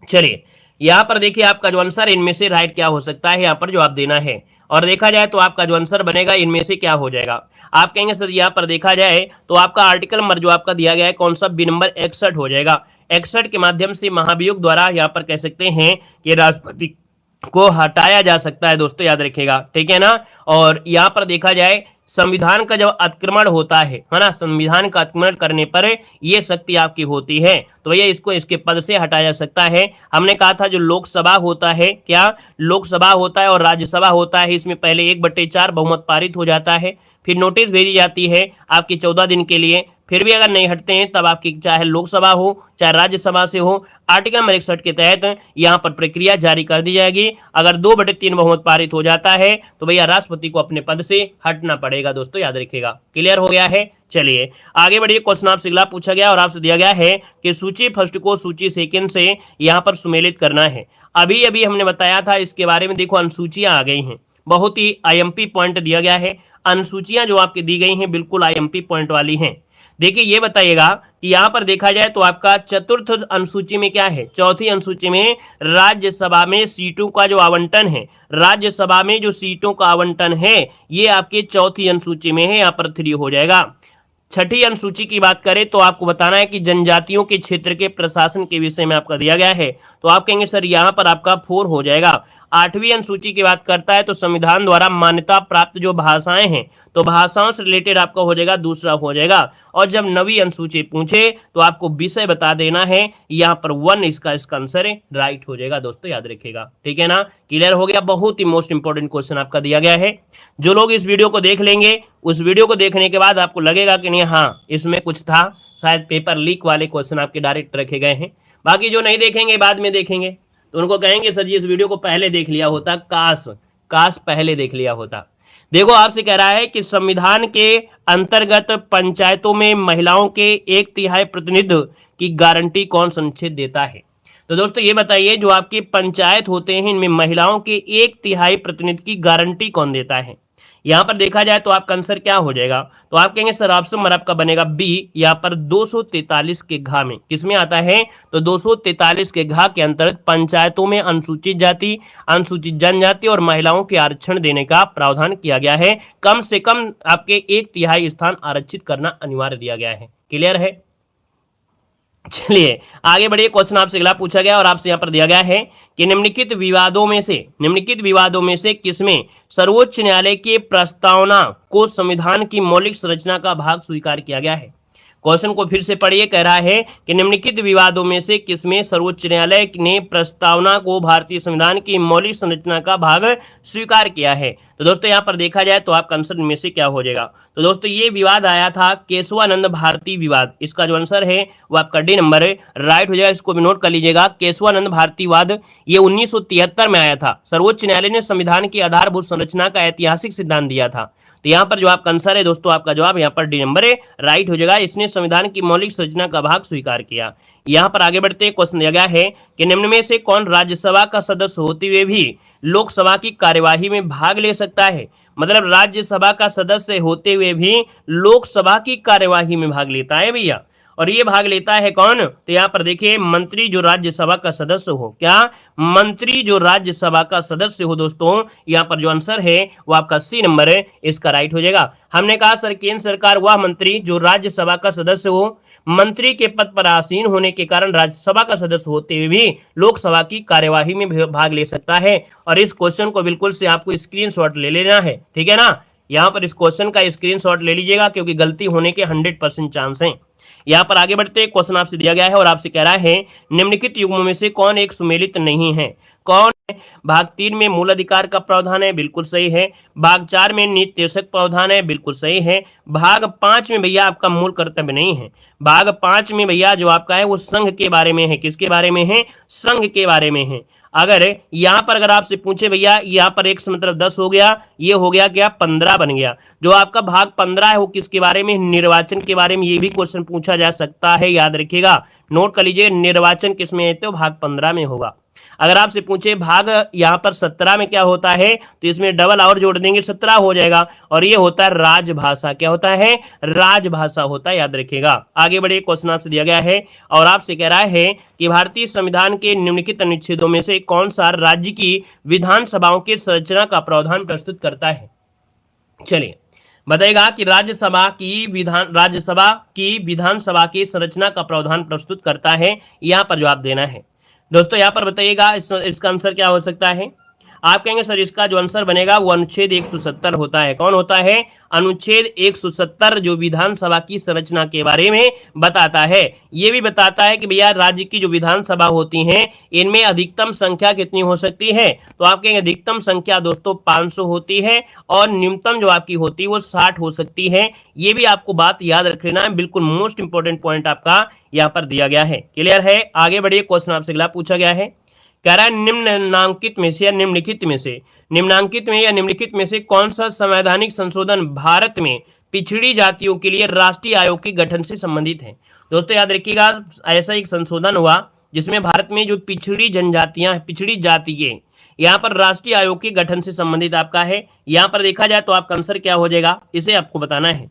चलिए यहाँ पर देखिए आपका जो आंसर इनमें से राइट क्या हो सकता है, यहाँ पर जवाब देना है। और देखा जाए तो आपका जो आंसर बनेगा इनमें से क्या हो जाएगा। आप कहेंगे सर यहाँ पर देखा जाए तो आपका आर्टिकल नंबर जो आपका दिया गया है कौन सा, बी नंबर 61 हो जाएगा। 61 के माध्यम से महाभियोग द्वारा यहाँ पर कह सकते हैं कि राष्ट्रपति को हटाया जा सकता है दोस्तों, याद रखिएगा। ठीक है ना। और यहाँ पर देखा जाए संविधान का जब अतिक्रमण होता है ना, संविधान का अतिक्रमण करने पर ये शक्ति आपकी होती है, तो भैया इसको इसके पद से हटाया जा सकता है। हमने कहा था जो लोकसभा होता है, क्या लोकसभा होता है और राज्यसभा होता है, इसमें पहले 1/4 बहुमत पारित हो जाता है, फिर नोटिस भेजी जाती है आपकी 14 दिन के लिए, फिर भी अगर नहीं हटते हैं तब आपकी चाहे लोकसभा हो चाहे राज्यसभा से हो, आर्टिकल नंबर 61 के तहत यहाँ पर प्रक्रिया जारी कर दी जाएगी। अगर 2/3 बहुमत पारित हो जाता है तो भैया राष्ट्रपति को अपने पद से हटना पड़ेगा दोस्तों, याद रखिएगा। क्लियर हो गया है। चलिए आगे बढ़िए। क्वेश्चन आपसे अगला पूछा गया और आपसे दिया गया है कि सूची फर्स्ट को सूची सेकंड से यहाँ पर सुमेलित करना है। अभी अभी हमने बताया था इसके बारे में, देखो अनुसूचियां आ गई हैं, बहुत ही आईएमपी पॉइंट दिया गया है। अनुसूचियां जो आपकी दी गई हैं बिल्कुल आईएमपी पॉइंट वाली हैं। देखिए ये बताइएगा कि यहाँ पर देखा जाए तो आपका चतुर्थ अनुसूची में क्या है, चौथी अनुसूची में राज्यसभा में सीटों का जो आवंटन है, राज्यसभा में जो सीटों का आवंटन है ये आपके चौथी अनुसूची में है, यहाँ पर 3 हो जाएगा। छठी अनुसूची की बात करें तो आपको बताना है कि जनजातियों के क्षेत्र के प्रशासन के विषय में आपका दिया गया है, तो आप कहेंगे सर यहाँ पर आपका 4 हो जाएगा। 8वीं अनुसूची की बात करता है तो संविधान द्वारा मान्यता प्राप्त जो भाषाएं हैं, तो भाषाओं से रिलेटेड आपका हो जाएगा, दूसरा हो जाएगा। और जब 9वीं अनुसूची पूछे तो आपको विषय बता देना है, यहाँ पर 1 इसका आंसर है, राइट हो जाएगा दोस्तों, याद रखिएगा। ठीक है ना। क्लियर हो गया। बहुत ही मोस्ट इंपोर्टेंट क्वेश्चन आपका दिया गया है। जो लोग इस वीडियो को देख लेंगे, उस वीडियो को देखने के बाद आपको लगेगा कि नहीं हाँ इसमें कुछ था, शायद पेपर लीक वाले क्वेश्चन आपके डायरेक्ट रखे गए हैं। बाकी जो नहीं देखेंगे बाद में देखेंगे तो उनको कहेंगे सर जी इस वीडियो को पहले देख लिया होता, काश काश पहले देख लिया होता। देखो आपसे कह रहा है कि संविधान के अंतर्गत पंचायतों में महिलाओं के 1/3 प्रतिनिधित्व की गारंटी कौन सुनिश्चित देता है। तो दोस्तों ये बताइए, जो आपके पंचायत होते हैं इनमें महिलाओं के 1/3 प्रतिनिधित्व की गारंटी कौन देता है। यहाँ पर देखा जाए तो आपका आंसर क्या हो जाएगा, तो आप कहेंगे सर ऑप्शन नंबर आपका बनेगा बी, यहाँ पर 243 के घा में किसमें आता है, तो 243 के घा के अंतर्गत पंचायतों में अनुसूचित जाति, अनुसूचित जनजाति और महिलाओं के आरक्षण देने का प्रावधान किया गया है। कम से कम आपके 1/3 स्थान आरक्षित करना अनिवार्य दिया गया है। क्लियर है। चलिए आगे बढ़िए, क्वेश्चन आपसे अगला पूछा गया और आपसे यहाँ पर दिया गया है कि निम्नलिखित विवादों में से किसमें सर्वोच्च न्यायालय के प्रस्तावना को संविधान की मौलिक संरचना का भाग स्वीकार किया गया है। क्वेश्चन को फिर से पढ़िए, कह रहा है कि निम्नलिखित विवादों में से किसमें सर्वोच्च न्यायालय ने प्रस्तावना को भारतीय संविधान की मौलिक संरचना का भाग स्वीकार किया है। तो दोस्तों यहाँ पर देखा जाए तो आपका आंसर में से क्या हो जाएगा, तो दोस्तों ये विवाद आया था केशवानंद भारती विवाद। इसका जो आंसर है वो आपका डी नंबर राइट हो जाएगा। इसको भी नोट कर लीजिएगा, केशवानंद भारती विवाद ये 1973 में आया था। सर्वोच्च न्यायालय ने संविधान की आधारभूत संरचना का ऐतिहासिक सिद्धांत दिया था। तो यहाँ पर जो आपका आंसर है दोस्तों, आपका जवाब यहाँ पर डी नंबर राइट हो जाएगा। इसने संविधान की मौलिक संरचना का भाग स्वीकार किया। यहाँ पर आगे बढ़ते क्वेश्चन दिया गया है कि निम्न में से कौन राज्यसभा का सदस्य होते हुए भी लोकसभा की कार्यवाही में भाग ले सकता है। मतलब राज्यसभा का सदस्य होते हुए भी लोकसभा की कार्यवाही में भाग लेता है भैया। और ये भाग लेता है कौन, तो यहाँ पर देखिए मंत्री जो राज्यसभा का सदस्य हो, क्या मंत्री जो राज्यसभा का सदस्य हो दोस्तों, यहाँ पर जो आंसर है वो आपका सी नंबर है, इसका राइट हो जाएगा। हमने कहा सर केंद्र सरकार वह मंत्री जो राज्यसभा का सदस्य हो, मंत्री के पद पर आसीन होने के कारण राज्यसभा का सदस्य होते हुए भी लोकसभा की कार्यवाही में भाग ले सकता है। और इस क्वेश्चन को बिल्कुल से आपको स्क्रीनशॉट ले लेना है, ठीक है ना। यहाँ पर इस क्वेश्चन का स्क्रीनशॉट ले लीजिएगा क्योंकि गलती होने के 100% चांस हैं। यहाँ पर आगे बढ़ते क्वेश्चन आपसे दिया गया है और आपसे कह रहा है निम्नलिखित युग्मों में से कौन एक सुमेलित नहीं है। कौन है, भाग 3 में मूल अधिकार का प्रावधान है, बिल्कुल सही है। भाग 4 में नीति आवश्यक प्रावधान है, बिल्कुल सही है। भाग 5 में भैया आपका मूल कर्तव्य नहीं है। भाग 5 में भैया जो आपका है वो संघ के बारे में है। किसके बारे में है, संघ के बारे में है। अगर यहाँ पर अगर आपसे पूछे भैया यहाँ पर 1 से मतलब 10 हो गया, ये हो गया क्या 15 बन गया। जो आपका भाग 15 है वो किसके बारे में, निर्वाचन के बारे में। ये भी क्वेश्चन पूछा जा सकता है, याद रखिएगा, नोट कर लीजिए। निर्वाचन किसमें है, तो भाग 15 में होगा। अगर आपसे पूछे भाग यहाँ पर 17 में क्या होता है, तो इसमें डबल और जोड़ देंगे 17 हो जाएगा। और ये होता है राजभाषा। क्या होता है, राजभाषा होता है, याद रखिएगा। आगे बढ़े, क्वेश्चन आपसे दिया गया है और आपसे कह रहा है कि भारतीय संविधान के निम्नलिखित अनुच्छेदों में से कौन सा राज्य की विधानसभाओं की संरचना का प्रावधान प्रस्तुत करता है। चलिए बताएगा कि राज्यसभा की विधानसभा की संरचना का प्रावधान प्रस्तुत करता है। यहाँ पर जवाब देना है दोस्तों। यहाँ पर बताइएगा इसका आंसर क्या हो सकता है। आप कहेंगे सर इसका जो आंसर बनेगा वो अनुच्छेद 170 होता है। कौन होता है, अनुच्छेद 170 जो विधानसभा की संरचना के बारे में बताता है। ये भी बताता है कि भैया राज्य की जो विधानसभा होती हैं इनमें अधिकतम संख्या कितनी हो सकती है, तो आप कहेंगे अधिकतम संख्या दोस्तों 500 होती है और न्यूनतम जो आपकी होती है वो 60 हो सकती है। ये भी आपको बात याद रख लेना है, बिल्कुल मोस्ट इंपोर्टेंट पॉइंट आपका यहाँ पर दिया गया है। क्लियर है। आगे बढ़िए, क्वेश्चन आपसे अगला पूछा गया है, कह रहा है निम्नलिखित में से कौन सा संवैधानिक संशोधन भारत में पिछड़ी जातियों के लिए राष्ट्रीय आयोग के गठन से संबंधित है। दोस्तों याद रखिएगा, ऐसा एक संशोधन हुआ जिसमें भारत में जो पिछड़ी जनजातियां, पिछड़ी जातियां, यहाँ पर राष्ट्रीय आयोग के गठन से संबंधित आपका है। यहाँ पर देखा जाए तो आपका आंसर क्या हो जाएगा, इसे आपको बताना है।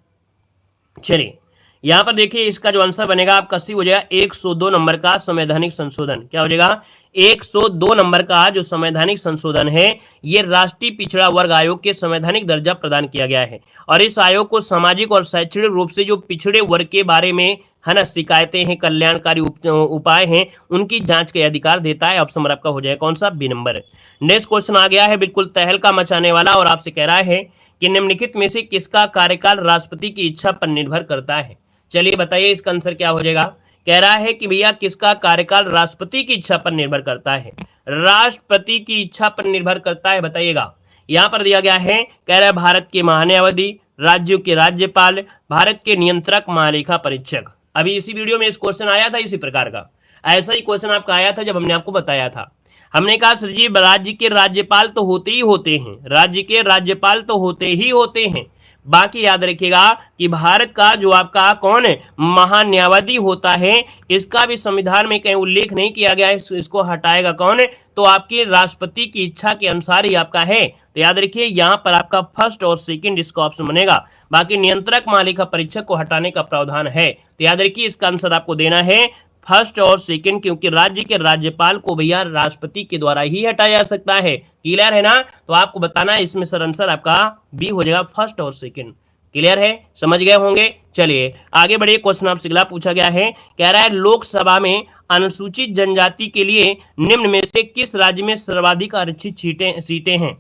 चलिए यहाँ पर देखिए इसका जो आंसर बनेगा आपका सी हो जाएगा 102 नंबर का संवैधानिक संशोधन। क्या हो जाएगा, 102 नंबर का जो संवैधानिक संशोधन है ये राष्ट्रीय पिछड़ा वर्ग आयोग के संवैधानिक दर्जा प्रदान किया गया है। और इस आयोग को सामाजिक और शैक्षणिक रूप से जो पिछड़े वर्ग के बारे में है ना शिकायतें हैं, कल्याणकारी उपाय हैं, उनकी जांच के अधिकार देता है। ऑप्शन नंबर आपका हो जाएगा कौन सा, बी नंबर। नेक्स्ट क्वेश्चन आ गया है बिल्कुल तहलका मचाने वाला और आपसे कह रहा है कि निम्नलिखित में से किसका कार्यकाल राष्ट्रपति की इच्छा पर निर्भर करता है। चलिए बताइए इसका आंसर क्या हो जाएगा। कह रहा है कि भैया किसका कार्यकाल राष्ट्रपति की इच्छा पर निर्भर करता है, राष्ट्रपति की इच्छा पर निर्भर करता है, बताइएगा। यहाँ पर दिया गया है, कह रहा है भारत के महान्यायवादी, राज्यों के राज्यपाल, भारत के नियंत्रक, महालेखा परीक्षक। अभी इसी वीडियो में इस क्वेश्चन आया था इसी प्रकार का, ऐसा ही क्वेश्चन आपका आया था जब हमने आपको बताया था। हमने कहा सर जी राज्य के राज्यपाल तो होते ही होते हैं, राज्य के राज्यपाल तो होते ही होते हैं, बाकी याद रखिएगा कि भारत का जो आपका कौन है महान्यायवादी होता है, इसका भी संविधान में कहीं उल्लेख नहीं किया गया है, इसको हटाएगा कौन है, तो आपके राष्ट्रपति की इच्छा के अनुसार ही आपका है। तो याद रखिए यहाँ पर आपका फर्स्ट और सेकंड इसका ऑप्शन बनेगा। बाकी नियंत्रक महालेखा परीक्षक को हटाने का प्रावधान है, तो याद रखिए इसका आंसर आपको देना है फर्स्ट और सेकंड, क्योंकि राज्य के राज्यपाल को भैया राष्ट्रपति के द्वारा ही हटाया जा सकता है। क्लियर है ना? तो आपको बताना है इसमें सर आंसर आपका बी हो जाएगा, फर्स्ट और सेकंड। क्लियर है? समझ गए होंगे। चलिए आगे बढ़िए, क्वेश्चन आपसे अगला पूछा गया है, कह रहा है लोकसभा में अनुसूचित जनजाति के लिए निम्न में से किस राज्य में सर्वाधिक आरक्षित सीटें हैं।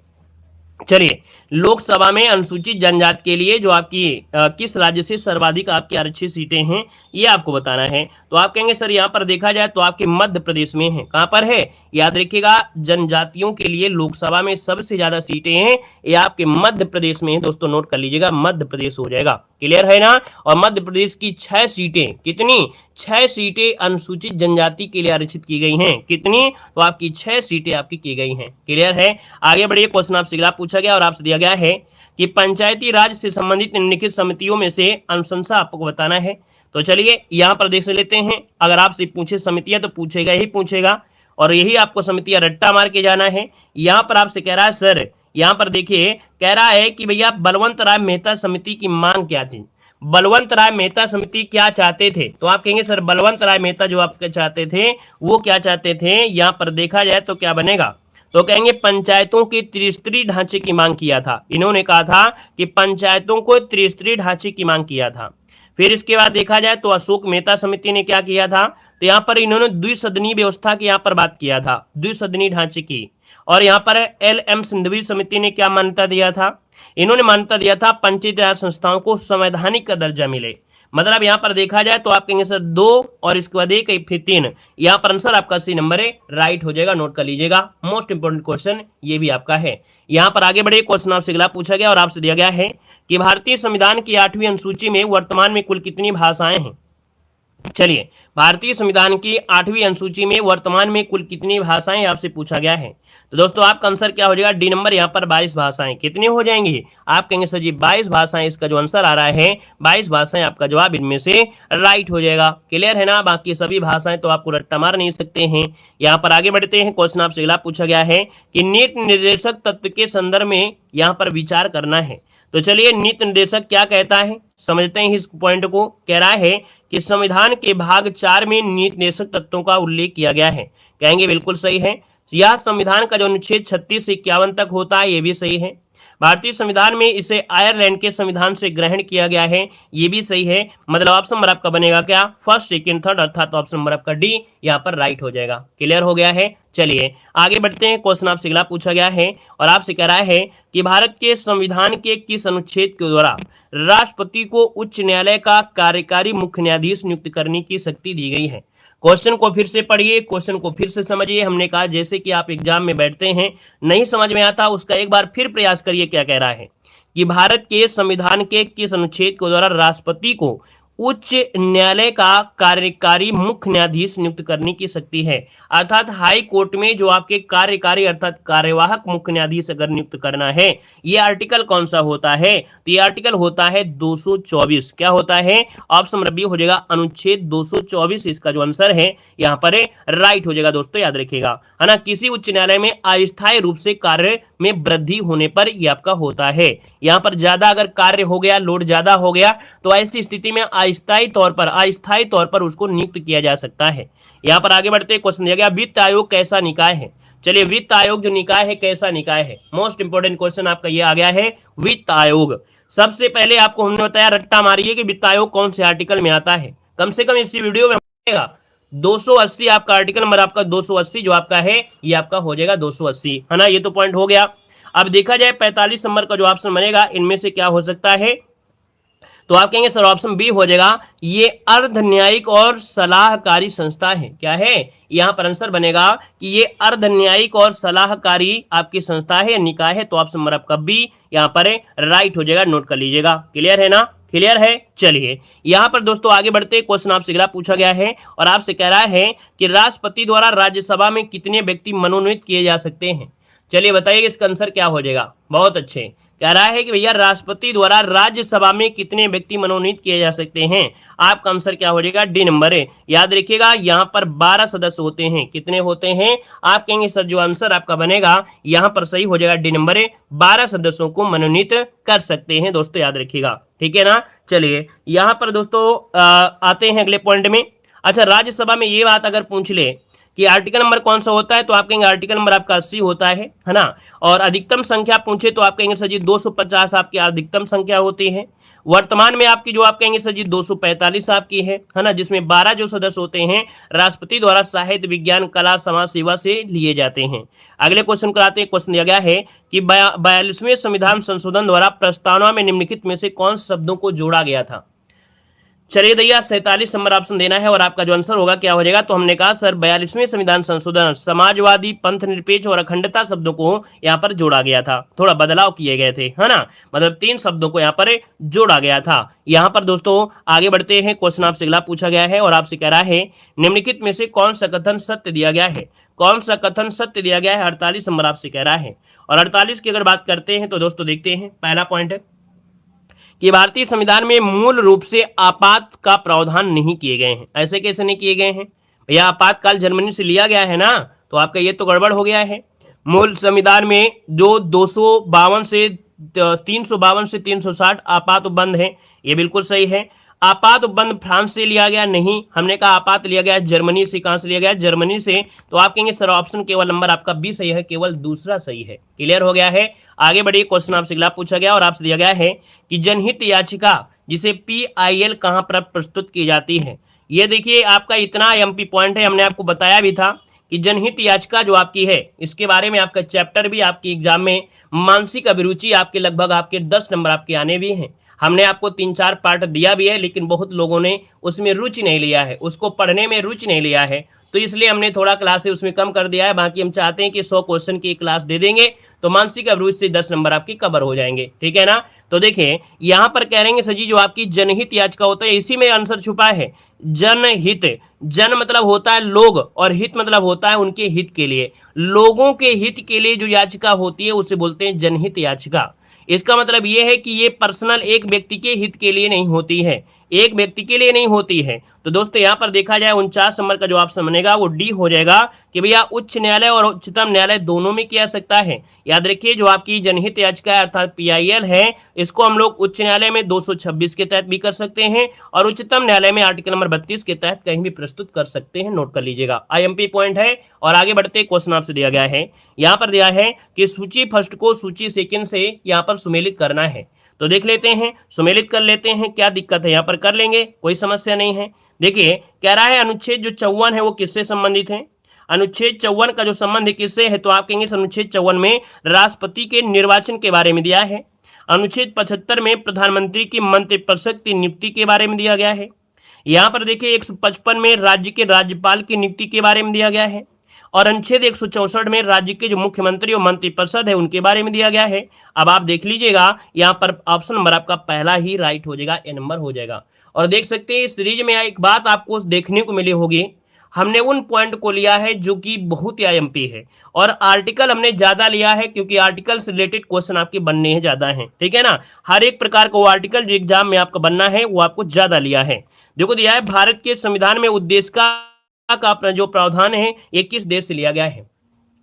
चलिए लोकसभा में अनुसूचित जनजाति के लिए जो आपकी किस राज्य से सर्वाधिक आपकी आरक्षित सीटें हैं, ये आपको बताना है। तो आप कहेंगे सर यहाँ पर देखा जाए तो आपके मध्य प्रदेश में है। कहाँ पर है? याद रखिएगा जनजातियों के लिए लोकसभा में सबसे ज्यादा सीटें हैं, ये आपके मध्य प्रदेश में है। दोस्तों नोट कर लीजिएगा, मध्य प्रदेश हो जाएगा। क्लियर है ना? और मध्य प्रदेश की 6 सीटें, कितनी 6 सीटें अनुसूचित जनजाति के लिए आरक्षित की गई हैं। कितनी? तो आपकी 6 सीटें आपकी की गई हैं। क्लियर है? आगे बढ़िए, क्वेश्चन आपसे अगला पूछा गया और आपसे दिया गया है कि पंचायती राज से संबंधित निम्नलिखित समितियों में से अनुशंसा आपको बताना है। तो चलिए यहां पर देख लेते हैं, अगर आपसे पूछे समितियां तो पूछेगा ही पूछेगा, और यही आपको समितियां रट्टा मार के जाना है। यहां पर आपसे कह रहा है सर, यहां पर देखिए कह रहा है कि भैया बलवंत राय मेहता समिति की मांग क्या थी। बलवंत राय मेहता समिति क्या चाहते थे? तो आप कहेंगे सर बलवंत राय मेहता जो आप चाहते थे वो क्या चाहते थे, यहां पर देखा जाए तो क्या बनेगा, तो कहेंगे पंचायतों के त्रिस्तरीय ढांचे की मांग किया था। इन्होंने कहा था कि पंचायतों को त्रिस्तरीय ढांचे की मांग किया था। फिर इसके बाद देखा जाए तो अशोक मेहता समिति ने क्या किया था, तो यहाँ पर इन्होंने द्विसदनीय व्यवस्था की यहाँ पर बात किया था, द्विसदनीय ढांचे की। और यहाँ पर LM सिंघवी समिति ने क्या मान्यता दिया था, इन्होंने मान्यता दिया था पंचायती राज संस्थाओं को संवैधानिक का दर्जा मिले। मतलब यहाँ पर देखा जाए तो आप कहेंगे सर 2 और इसके बाद 1 फिर 3, यहाँ पर आंसर आपका सी नंबर है, राइट हो जाएगा। नोट कर लीजिएगा, मोस्ट इंपोर्टेंट क्वेश्चन ये भी आपका है। यहाँ पर आगे बढ़े, क्वेश्चन आपसे अगला पूछा गया और आपसे दिया गया है कि भारतीय संविधान की 8वीं अनुसूची में वर्तमान में कुल कितनी भाषाएं हैं। चलिए भारतीय संविधान की 8वीं अनुसूची में वर्तमान में कुल कितनी भाषाएं आपसे पूछा गया है। तो दोस्तों आपका आंसर क्या हो जाएगा, डी नंबर, यहाँ पर 22 भाषाएं। कितनी हो जाएंगी? आप कहेंगे सर जी 22 भाषाएं, इसका जो आंसर आ रहा है 22 भाषाएं आपका जवाब इनमें से राइट हो जाएगा। क्लियर है ना? बाकी सभी भाषाएं तो आपको रट्टा मार नहीं सकते हैं। यहाँ पर आगे बढ़ते हैं, क्वेश्चन आपसे अगला पूछा गया है कि नीति निर्देशक तत्व के संदर्भ में यहाँ पर विचार करना है। तो चलिए नीति निर्देशक क्या कहता है, समझते हैं इस पॉइंट को। कह रहा है कि संविधान के भाग 4 में नीति निर्देशक तत्वों का उल्लेख किया गया है। कहेंगे बिल्कुल सही है। यह संविधान का जो अनुच्छेद 36 से 51 तक होता है, ये भी सही है। भारतीय संविधान में इसे आयरलैंड के संविधान से ग्रहण किया गया है, ये भी सही है। मतलब ऑप्शन नंबर आपका बनेगा क्या, फर्स्ट सेकंड थर्ड, अर्थात ऑप्शन नंबर आपका डी यहाँ पर राइट हो जाएगा। क्लियर हो गया है? चलिए आगे बढ़ते हैं, क्वेश्चन आपसे अगला पूछा गया है और आपसे कह रहा है कि भारत के संविधान के किस अनुच्छेद के द्वारा राष्ट्रपति को उच्च न्यायालय का कार्यकारी मुख्य न्यायाधीश नियुक्त करने की शक्ति दी गई है। क्वेश्चन को फिर से पढ़िए, क्वेश्चन को फिर से समझिए। हमने कहा जैसे कि आप एग्जाम में बैठते हैं, नहीं समझ में आता उसका एक बार फिर प्रयास करिए। क्या कह रहा है कि भारत के संविधान के किस अनुच्छेद के द्वारा राष्ट्रपति को उच्च न्यायालय का कार्यकारी मुख्य न्यायाधीश नियुक्त करने की शक्ति है। अर्थात हाई कोर्ट में जो आपके कार्यकारी अर्थात कार्यवाहक मुख्य न्यायाधीश अगर नियुक्त करना है, ये आर्टिकल कौन सा होता है, तो ये आर्टिकल होता है 224। क्या होता है? ऑप्शन नंबर बी हो जाएगा, अनुच्छेद 224 इसका जो आंसर है यहाँ पर राइट हो जाएगा। दोस्तों याद रखिएगा, है ना, किसी उच्च न्यायालय में अस्थायी रूप से कार्य में वृद्धि होने पर यह आपका होता है। यहाँ पर ज्यादा अगर कार्य हो गया, लोड ज्यादा हो गया, तो ऐसी स्थिति में अस्थायी तौर पर उसको नियुक्त किया जा सकता है। यहाँ पर आगे बढ़ते क्वेश्चन दिया गया, वित्त आयोग कैसा निकाय है। चलिए वित्त आयोग जो निकाय है कैसा निकाय है, मोस्ट इंपोर्टेंट क्वेश्चन आपका ये आ गया है, वित्त आयोग। सबसे पहले आपको हमने बताया, रट्टा मारिए कि वित्त आयोग कौन से आर्टिकल में आता है। कम से कम इसी वीडियो में 280 आपका आर्टिकल नंबर आपका 280 जो आपका है ये आपका हो जाएगा 280, है ना। ये तो पॉइंट हो गया। अब देखा जाए 45 नंबर का जो ऑप्शन बनेगा इनमें से क्या हो सकता है, तो आप कहेंगे सर ऑप्शन बी हो जाएगा, ये अर्ध न्यायिक और सलाहकारी संस्था है। क्या है? यहाँ पर आंसर बनेगा कि ये अर्ध न्यायिक और सलाहकारी आपकी संस्था है, निकाय है। तो ऑप्शन नंबर आपका बी यहाँ पर राइट हो जाएगा। नोट कर लीजिएगा। क्लियर है ना? क्लियर है। चलिए यहां पर दोस्तों आगे बढ़ते, क्वेश्चन आपसे अगला पूछा गया है और आपसे कह रहा है कि राष्ट्रपति द्वारा राज्यसभा में कितने व्यक्ति मनोनीत किए जा सकते हैं। चलिए बताइए इसका आंसर क्या हो जाएगा। बहुत अच्छे, कह रहा है कि भैया राष्ट्रपति द्वारा राज्यसभा में कितने व्यक्ति मनोनीत किए जा सकते हैं। आपका आंसर क्या हो जाएगा, डी नंबर है। याद रखिएगा यहां पर 12 सदस्य होते हैं। कितने होते हैं, आप कहेंगे सर जो आंसर आपका बनेगा यहां पर सही हो जाएगा, डी नंबर है। 12 सदस्यों को मनोनीत कर सकते हैं दोस्तों, याद रखिएगा, ठीक है ना। चलिए यहां पर दोस्तों आते हैं अगले पॉइंट में। अच्छा, राज्यसभा में ये बात अगर पूछ ले कि आर्टिकल नंबर कौन सा होता है, तो आप कहेंगे आर्टिकल नंबर आपका 80 होता है ना। और अधिकतम संख्या पूछे तो आप कहेंगे सर जी 250 आपकी अधिकतम संख्या होती है। वर्तमान में आपकी जो आप कहेंगे सर जी 245 आपकी है ना, जिसमें 12 जो सदस्य होते हैं राष्ट्रपति द्वारा साहित्य, विज्ञान, कला, समाज सेवा से लिए जाते हैं। अगले क्वेश्चन को आते हैं। क्वेश्चन दिया गया है कि 42वें संविधान संशोधन द्वारा प्रस्तावना में निम्नलिखित में से कौन से शब्दों को जोड़ा गया था। चलिए भैया 47 नंबर ऑप्शन देना है और आपका जो आंसर होगा क्या हो जाएगा। तो हमने कहा सर 42वें संविधान संशोधन समाजवादी, पंथ निरपेक्ष और अखंडता शब्दों को यहाँ पर जोड़ा गया था, थोड़ा बदलाव किए गए थे, है ना। मतलब 3 शब्दों को यहाँ पर जोड़ा गया था। यहाँ पर दोस्तों आगे बढ़ते हैं। क्वेश्चन आपसे अगला पूछा गया है और आपसे कह रहा है निम्नलिखित में से कौन सा कथन सत्य दिया गया है। कौन सा कथन सत्य दिया गया है, 48 नंबर आपसे कह रहा है। और 48 की अगर बात करते हैं तो दोस्तों देखते हैं, पहला पॉइंट है कि भारतीय संविधान में मूल रूप से आपात का प्रावधान नहीं किए गए हैं। ऐसे कैसे नहीं किए गए हैं भैया, आपातकाल जर्मनी से लिया गया है ना, तो आपका ये तो गड़बड़ हो गया है। मूल संविधान में जो 252 से 352 से 360 आपात उपबंध है, ये बिल्कुल सही है। आपात उपबंध फ्रांस से लिया गया नहीं, हमने कहा आपात लिया गया जर्मनी से। कहां से लिया गया, जर्मनी से। तो आप कहेंगे सर ऑप्शन केवल नंबर आपका बी सही है, केवल दूसरा सही है। क्लियर हो गया है। आगे बढ़िए, क्वेश्चन आपसे अगला पूछा गया और आपसे दिया गया है कि जनहित याचिका जिसे PIL कहां पर प्रस्तुत की जाती है। ये देखिए आपका इतना एमपी पॉइंट है, हमने आपको बताया भी था कि जनहित याचिका जो आपकी है इसके बारे में आपका चैप्टर भी आपकी एग्जाम में मानसिक अभिरुचि आपके लगभग आपके 10 नंबर आपके आने भी हैं। हमने आपको 3-4 पार्ट दिया भी है, लेकिन बहुत लोगों ने उसमें रुचि नहीं लिया है, उसको पढ़ने में रुचि नहीं लिया है, तो इसलिए हमने थोड़ा क्लास से उसमें कम कर दिया है। बाकी हम चाहते हैं कि 100 क्वेश्चन की क्लास दे देंगे तो मानसिक अभिरुचि से 10 नंबर आपके कवर हो जाएंगे, ठीक है ना। तो देखिए यहां पर कह रहे सजी जो आपकी जनहित याचिका होता है, इसी में आंसर छुपा है। जनहित, जन मतलब होता है लोग और हित मतलब होता है उनके हित के लिए। लोगों के हित के लिए जो याचिका होती है उसे बोलते हैं जनहित याचिका। इसका मतलब यह है कि ये पर्सनल एक व्यक्ति के हित के लिए नहीं होती है, एक व्यक्ति के लिए नहीं होती है। तो दोस्तों यहाँ पर देखा जाए 49 नंबर का जो ऑप्शन बनेगा वो डी हो जाएगा कि भैया उच्च न्यायालय और उच्चतम न्यायालय दोनों में किया सकता है। याद रखिए जो आपकी जनहित याचिका है अर्थात PIL है, इसको हम लोग उच्च न्यायालय में 226 के तहत भी कर सकते हैं और उच्चतम न्यायालय में आर्टिकल नंबर 32 के तहत कहीं भी प्रस्तुत कर सकते हैं। नोट कर लीजिएगा, IMP पॉइंट है। और आगे बढ़ते क्वेश्चन आपसे दिया गया है, यहाँ पर दिया है कि सूची फर्स्ट को सूची सेकंड से यहाँ पर सुमेलित करना है। तो देख लेते हैं, सुमेलित कर लेते हैं, क्या दिक्कत है, यहाँ पर कर लेंगे, कोई समस्या नहीं है। देखिए कह रहा है अनुच्छेद जो 54 है वो किससे संबंधित है। अनुच्छेद 54 का जो संबंध है किससे है, तो आप कहेंगे अनुच्छेद 54 में राष्ट्रपति के निर्वाचन के बारे में दिया है। अनुच्छेद 75 में प्रधानमंत्री की मंत्रिपरिषद की नियुक्ति के बारे में दिया गया है। यहाँ पर देखिए 155 में राज्य के राज्यपाल की नियुक्ति के बारे में दिया गया है और अनुच्छेद 164 में राज्य के जो मुख्यमंत्री और मंत्रिपरिषद है उनके बारे में दिया गया है। अब आप देख लीजिएगा यहाँ पर ऑप्शन नंबर आपका पहला ही राइट हो जाएगा, ए नंबर हो जाएगा। और देख सकते हैं इस सीरीज में एक बात आपको देखने को मिली होगी, हमने उन पॉइंट को लिया है जो कि बहुत ही IMP है और आर्टिकल हमने ज्यादा लिया है क्योंकि आर्टिकल से रिलेटेड क्वेश्चन आपके बनने हैं ज्यादा हैं, ठीक है ना। हर एक प्रकार का वो आर्टिकल जो एग्जाम में आपका बनना है वो आपको ज्यादा लिया है। देखो दिया है भारत के संविधान में उद्देश्य का अपना जो प्रावधान है ये किस देश से लिया गया है।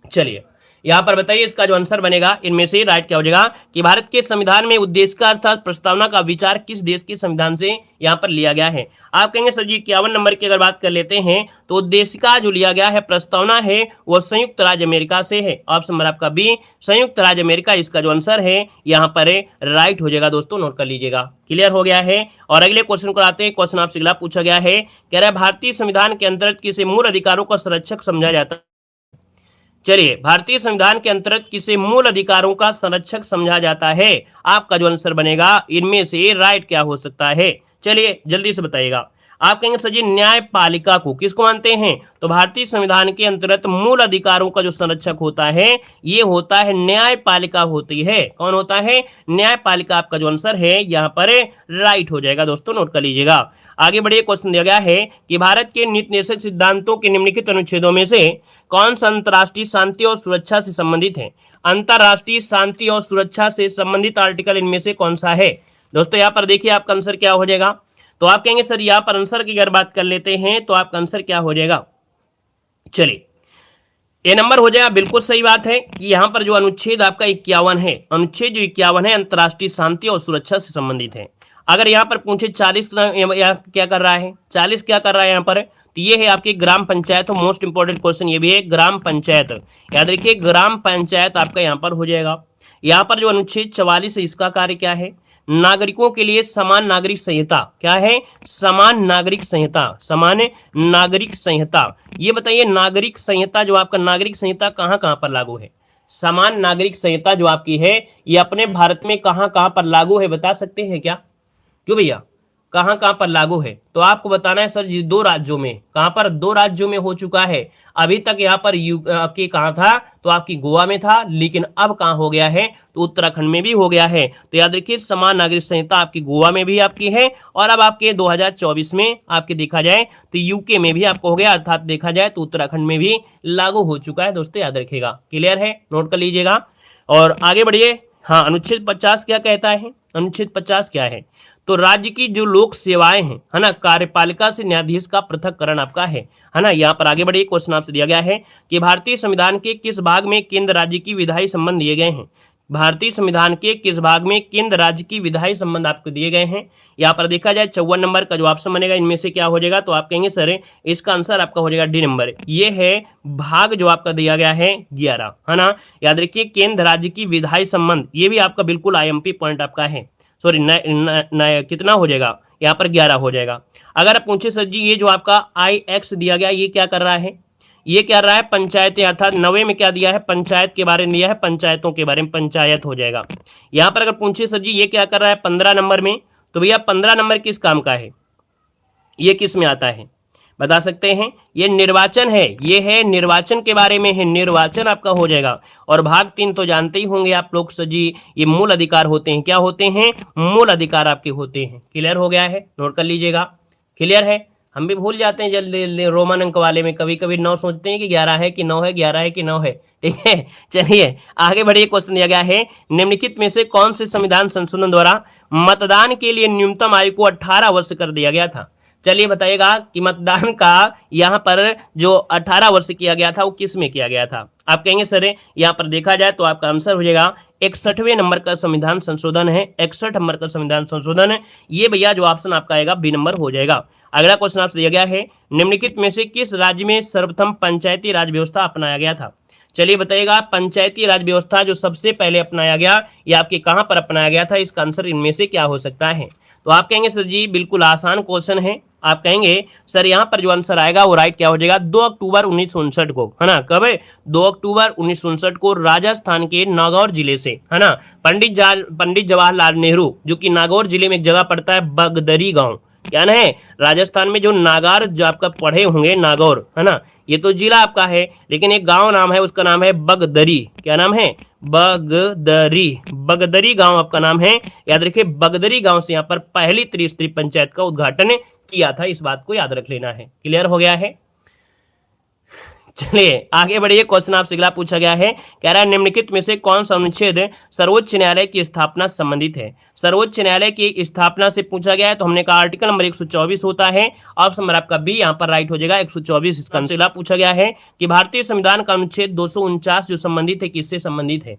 चलिए यहाँ पर बताइए इसका जो आंसर बनेगा इनमें से राइट क्या हो जाएगा कि भारत के संविधान में उद्देश्य का अर्थात प्रस्तावना का विचार किस देश के संविधान से यहाँ पर लिया गया है। आप कहेंगे सर जी 51 नंबर की अगर बात कर लेते हैं तो उद्देश्य का जो लिया गया है प्रस्तावना है वो संयुक्त राज्य अमेरिका से है। ऑप्शन नंबर आपका बी संयुक्त राज्य अमेरिका, इसका जो आंसर है यहाँ पर राइट हो जाएगा। दोस्तों नोट कर लीजिएगा, क्लियर हो गया है। और अगले क्वेश्चन को आते हैं। क्वेश्चन आपसे अगला पूछा गया है, कह रहा है भारतीय संविधान के अंतर्गत किसे मूल अधिकारों का संरक्षक समझा जाता है। चलिए भारतीय संविधान के अंतर्गत किसे मूल अधिकारों का संरक्षक समझा जाता है। आपका जो आंसर बनेगा इनमें से राइट क्या हो सकता है, चलिए जल्दी से बताइएगा। आप कहेंगे सर जी न्यायपालिका को किसको मानते हैं, तो भारतीय संविधान के अंतर्गत मूल अधिकारों का जो संरक्षक होता है ये होता है न्यायपालिका होती है। कौन होता है, न्यायपालिका। आपका जो आंसर है यहाँ पर राइट हो जाएगा दोस्तों, नोट कर लीजिएगा। आगे बढ़िए, क्वेश्चन दिया गया है कि भारत के नीति निर्देशक सिद्धांतों के निम्नलिखित अनुच्छेदों में से कौन सा अंतर्राष्ट्रीय शांति और सुरक्षा से संबंधित है। अंतर्राष्ट्रीय शांति और सुरक्षा से संबंधित आर्टिकल इनमें से कौन सा है। दोस्तों यहाँ पर देखिए आपका आंसर क्या हो जाएगा, तो आप कहेंगे सर यहाँ पर आंसर की अगर बात कर लेते हैं तो आपका आंसर क्या हो जाएगा, चलिए ए नंबर हो जाएगा। बिल्कुल सही बात है कि यहाँ पर जो अनुच्छेद आपका 51 है, अनुच्छेद जो 51 है अंतर्राष्ट्रीय शांति और सुरक्षा से संबंधित है। अगर यहाँ पर पूछे 40 क्या कर रहा है, 40 क्या कर रहा है यहाँ पर, तो ये है आपकी ग्राम पंचायत। मोस्ट इंपॉर्टेंट क्वेश्चन ये भी है, ग्राम पंचायत। याद रखिए ग्राम पंचायत आपका यहाँ पर हो जाएगा। यहाँ पर जो अनुच्छेद 44 है इसका कार्य क्या है, नागरिकों के लिए समान नागरिक संहिता। क्या है, समान नागरिक संहिता, समान नागरिक संहिता। ये बताइए नागरिक संहिता जो आपका नागरिक संहिता कहाँ कहाँ पर लागू है, समान नागरिक संहिता जो आपकी है ये अपने भारत में कहाँ कहाँ पर लागू है, बता सकते हैं क्या, क्यों भैया कहाँ कहाँ पर लागू है, तो आपको बताना है सर जी 2 राज्यों में। कहाँ पर, 2 राज्यों में हो चुका है। अभी तक यहाँ पर के कहाँ था, तो आपकी गोवा में था, लेकिन अब कहाँ हो गया है, तो उत्तराखंड में भी हो गया है। तो याद रखिए समान नागरिक संहिता आपकी गोवा में भी आपकी है, और अब आपके 2024 में आपके देखा जाए तो यूके में भी आपको हो गया, अर्थात देखा जाए तो उत्तराखंड में भी लागू हो चुका है। दोस्तों याद रखिएगा, क्लियर है, नोट कर लीजिएगा और आगे बढ़िए। हाँ, अनुच्छेद 50 क्या कहता है, अनुच्छेद 50 क्या है, तो राज्य की जो लोक सेवाएं हैं, है ना, कार्यपालिका से न्यायाधीश का पृथक्करण आपका है ना। यहाँ पर आगे बढ़िए, क्वेश्चन आपसे दिया गया है कि भारतीय संविधान के किस भाग में केंद्र राज्य की विधायी संबंध दिए गए हैं। भारतीय संविधान के किस भाग में केंद्र राज्य की विधायी संबंध आपको दिए गए हैं। यहाँ पर देखा जाए 54 नंबर का जो ऑप्शन बनेगा इनमें से क्या हो जाएगा, तो आप कहेंगे सर इसका आंसर आपका हो जाएगा डी नंबर। ये है भाग जो आपका दिया गया है 11, है ना। याद रखिए केंद्र राज्य की विधायी संबंध, ये भी आपका बिल्कुल IMP पॉइंट आपका है। सॉरी कितना हो जाएगा, यहाँ पर 11 हो जाएगा। अगर आप पूछे सर जी ये जो आपका IX दिया गया ये क्या कर रहा है, ये क्या रहा है, पंचायतें, अर्थात 90 में क्या दिया है, पंचायत के बारे में दिया है, पंचायतों के बारे में, पंचायत हो जाएगा। यहाँ पर अगर पूछे सर जी ये क्या कर रहा है 15 नंबर में, तो भैया 15 नंबर किस काम का है, ये किस में आता है बता सकते हैं, ये निर्वाचन है, ये है निर्वाचन के बारे में है, निर्वाचन आपका हो जाएगा। और भाग 3 तो जानते ही होंगे आप लोग सर जी, ये मूल अधिकार होते हैं, क्या होते हैं, मूल अधिकार आपके होते हैं। क्लियर हो गया है, नोट कर लीजिएगा, क्लियर है। हम भी भूल जाते हैं जल्दी रोमन अंक वाले में, कभी कभी 9 सोचते हैं कि 11 है कि 9 है, 11 है कि 9 है, ठीक है। चलिए आगे बढ़िए, क्वेश्चन दिया गया है निम्नलिखित में से कौन से संविधान संशोधन द्वारा मतदान के लिए न्यूनतम आयु को 18 वर्ष कर दिया गया था। चलिए बताइएगा कि मतदान का यहाँ पर जो 18 वर्ष किया गया था वो किस में किया गया था। आप कहेंगे सर यहाँ पर देखा जाए तो आपका आंसर हो जाएगा 61वें नंबर का संविधान संशोधन है, 61 नंबर का संविधान संशोधन है। ये भैया जो ऑप्शन आपका आएगा बी नंबर हो जाएगा। अगला क्वेश्चन आपसे दिया गया है निम्नलिखित में से किस राज्य में सर्वप्रथम पंचायती राज व्यवस्था अपनाया गया था। चलिए बताइएगा पंचायती राज व्यवस्था जो सबसे पहले अपनाया गया ये आपके कहाँ पर अपनाया गया था, इसका आंसर इनमें से क्या हो सकता है। तो आप कहेंगे सर जी बिल्कुल आसान क्वेश्चन है, आप कहेंगे सर यहाँ पर जो आंसर आएगा वो राइट क्या हो जाएगा, 2 अक्टूबर 1959 को, है ना। कब है, 2 अक्टूबर 1959 को राजस्थान के नागौर जिले से, है ना, पंडित जवाहरलाल नेहरू जो कि नागौर जिले में एक जगह पड़ता है बगदरी गांव, क्या ना है, राजस्थान में जो नागार जो आपका पढ़े होंगे नागौर, है ना, ये तो जिला आपका है, लेकिन एक गांव नाम है उसका नाम है बगदरी। क्या नाम है, बगदरी, बगदरी गांव आपका नाम है। याद रखिए बगदरी गांव से यहाँ पर पहली त्रिस्तरीय पंचायत का उद्घाटन किया था, इस बात को याद रख लेना है। क्लियर हो गया है, चलिए आगे बढ़िए। क्वेश्चन आपसे अगला पूछा गया है, कह रहा है निम्नलिखित में से कौन सा अनुच्छेद सर्वोच्च न्यायालय की स्थापना से संबंधित है। सर्वोच्च न्यायालय की स्थापना से पूछा गया है, तो हमने कहा आर्टिकल नंबर 124 होता है, ऑप्शन नंबर आपका बी यहाँ पर राइट हो जाएगा 124। इसका अगला पूछा गया है कि भारतीय संविधान का अनुच्छेद 249 जो संबंधित है किससे संबंधित है।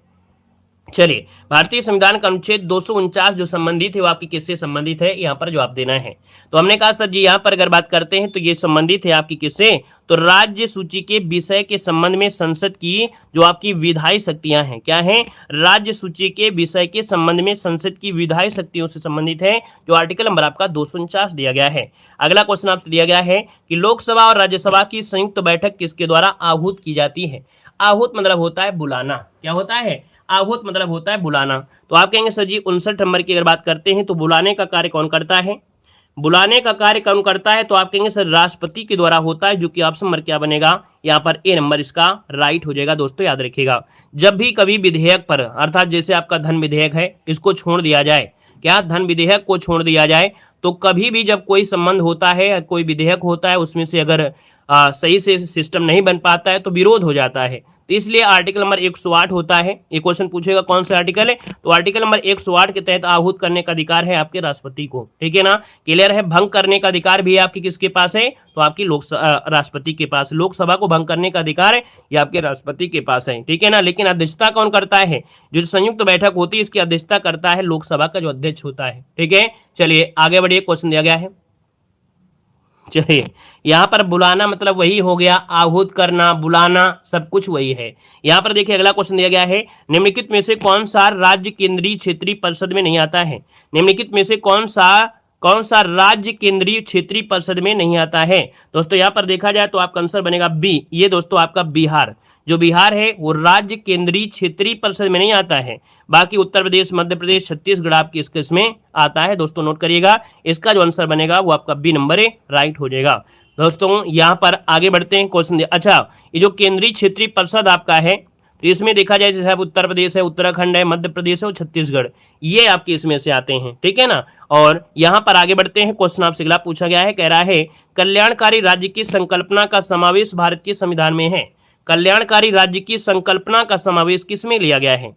चलिए भारतीय संविधान का अनुच्छेद 249 जो संबंधित है वो आपकी किससे संबंधित है, यहाँ पर जवाब देना है। तो हमने कहा सर जी यहाँ पर अगर बात करते हैं तो ये संबंधित है आपकी किससे, तो राज्य सूची के विषय के संबंध में संसद की जो आपकी विधायी शक्तियां हैं, क्या हैं, राज्य सूची के विषय के संबंध में संसद की विधायी शक्तियों से संबंधित है, जो आर्टिकल नंबर आपका 249 दिया गया है। अगला क्वेश्चन आपसे दिया गया है कि लोकसभा और राज्यसभा की संयुक्त बैठक किसके द्वारा आहूत की जाती है। आहूत मतलब होता है बुलाना, क्या होता है, आहूत मतलब होता है बुलाना। तो आप कहेंगे सर जी 59 नंबर की अगर बात करते हैं तो बुलाने का कार्य कौन करता है, बुलाने का कार्य कौन करता है, तो आप कहेंगे सर राष्ट्रपति के द्वारा होता है, जो कि ऑप्शन नंबर क्या बनेगा, यहाँ पर ए नंबर इसका राइट हो जाएगा। दोस्तों याद रखिएगा, जब भी कभी विधेयक पर, अर्थात जैसे आपका धन विधेयक है, इसको छोड़ दिया जाए, क्या धन विधेयक को छोड़ दिया जाए, तो कभी भी जब कोई संबंध होता है, कोई विधेयक होता है, उसमें से अगर सही से सिस्टम नहीं बन पाता है तो विरोध हो जाता है। तो इसलिए आर्टिकल नंबर 108 होता है। एक क्वेश्चन पूछेगा कौन सा आर्टिकल है, तो आर्टिकल नंबर 108 के तहत आहूत करने का अधिकार है आपके राष्ट्रपति को। ठीक है ना, क्लियर है। भंग करने का अधिकार भी आपकी किसके पास है, तो आपकी राष्ट्रपति के पास। लोकसभा को भंग करने का अधिकार है ये आपके राष्ट्रपति के पास है। ठीक है ना, लेकिन अध्यक्षता कौन करता है, जो संयुक्त बैठक होती है इसकी अध्यक्षता करता है लोकसभा का जो अध्यक्ष होता है। ठीक है, चलिए आगे बढ़िए, क्वेश्चन दिया गया है। चलिए, यहाँ पर बुलाना मतलब वही हो गया, आहूत करना, बुलाना, सब कुछ वही है। यहाँ पर देखिए अगला क्वेश्चन दिया गया है, निम्नलिखित में से कौन सा राज्य केंद्रीय क्षेत्रीय परिषद में नहीं आता है। निम्नलिखित में से कौन सा राज्य केंद्रीय क्षेत्रीय परिषद में नहीं आता है। दोस्तों यहाँ पर देखा जाए तो आपका आंसर बनेगा बी। ये दोस्तों आपका बिहार, जो बिहार है वो राज्य केंद्रीय क्षेत्रीय परिषद में नहीं आता है। बाकी उत्तर प्रदेश, मध्य प्रदेश, छत्तीसगढ़ आपकी इसमें आता है। दोस्तों नोट करिएगा, इसका जो आंसर बनेगा वो आपका बी नंबर है, राइट हो जाएगा। दोस्तों यहाँ पर आगे बढ़ते हैं क्वेश्चन। अच्छा, ये जो केंद्रीय क्षेत्रीय परिषद आपका है, तो इसमें देखा जाए जैसे उत्तर प्रदेश है, उत्तराखंड है, मध्य प्रदेश है और छत्तीसगढ़, ये आपके इसमें से आते हैं। ठीक है ना, और यहाँ पर आगे बढ़ते हैं। क्वेश्चन आपसे अगला पूछा गया है, कह रहा है कल्याणकारी राज्य की संकल्पना का समावेश भारत के संविधान में है। कल्याणकारी राज्य की संकल्पना का समावेश किसमें लिया गया है,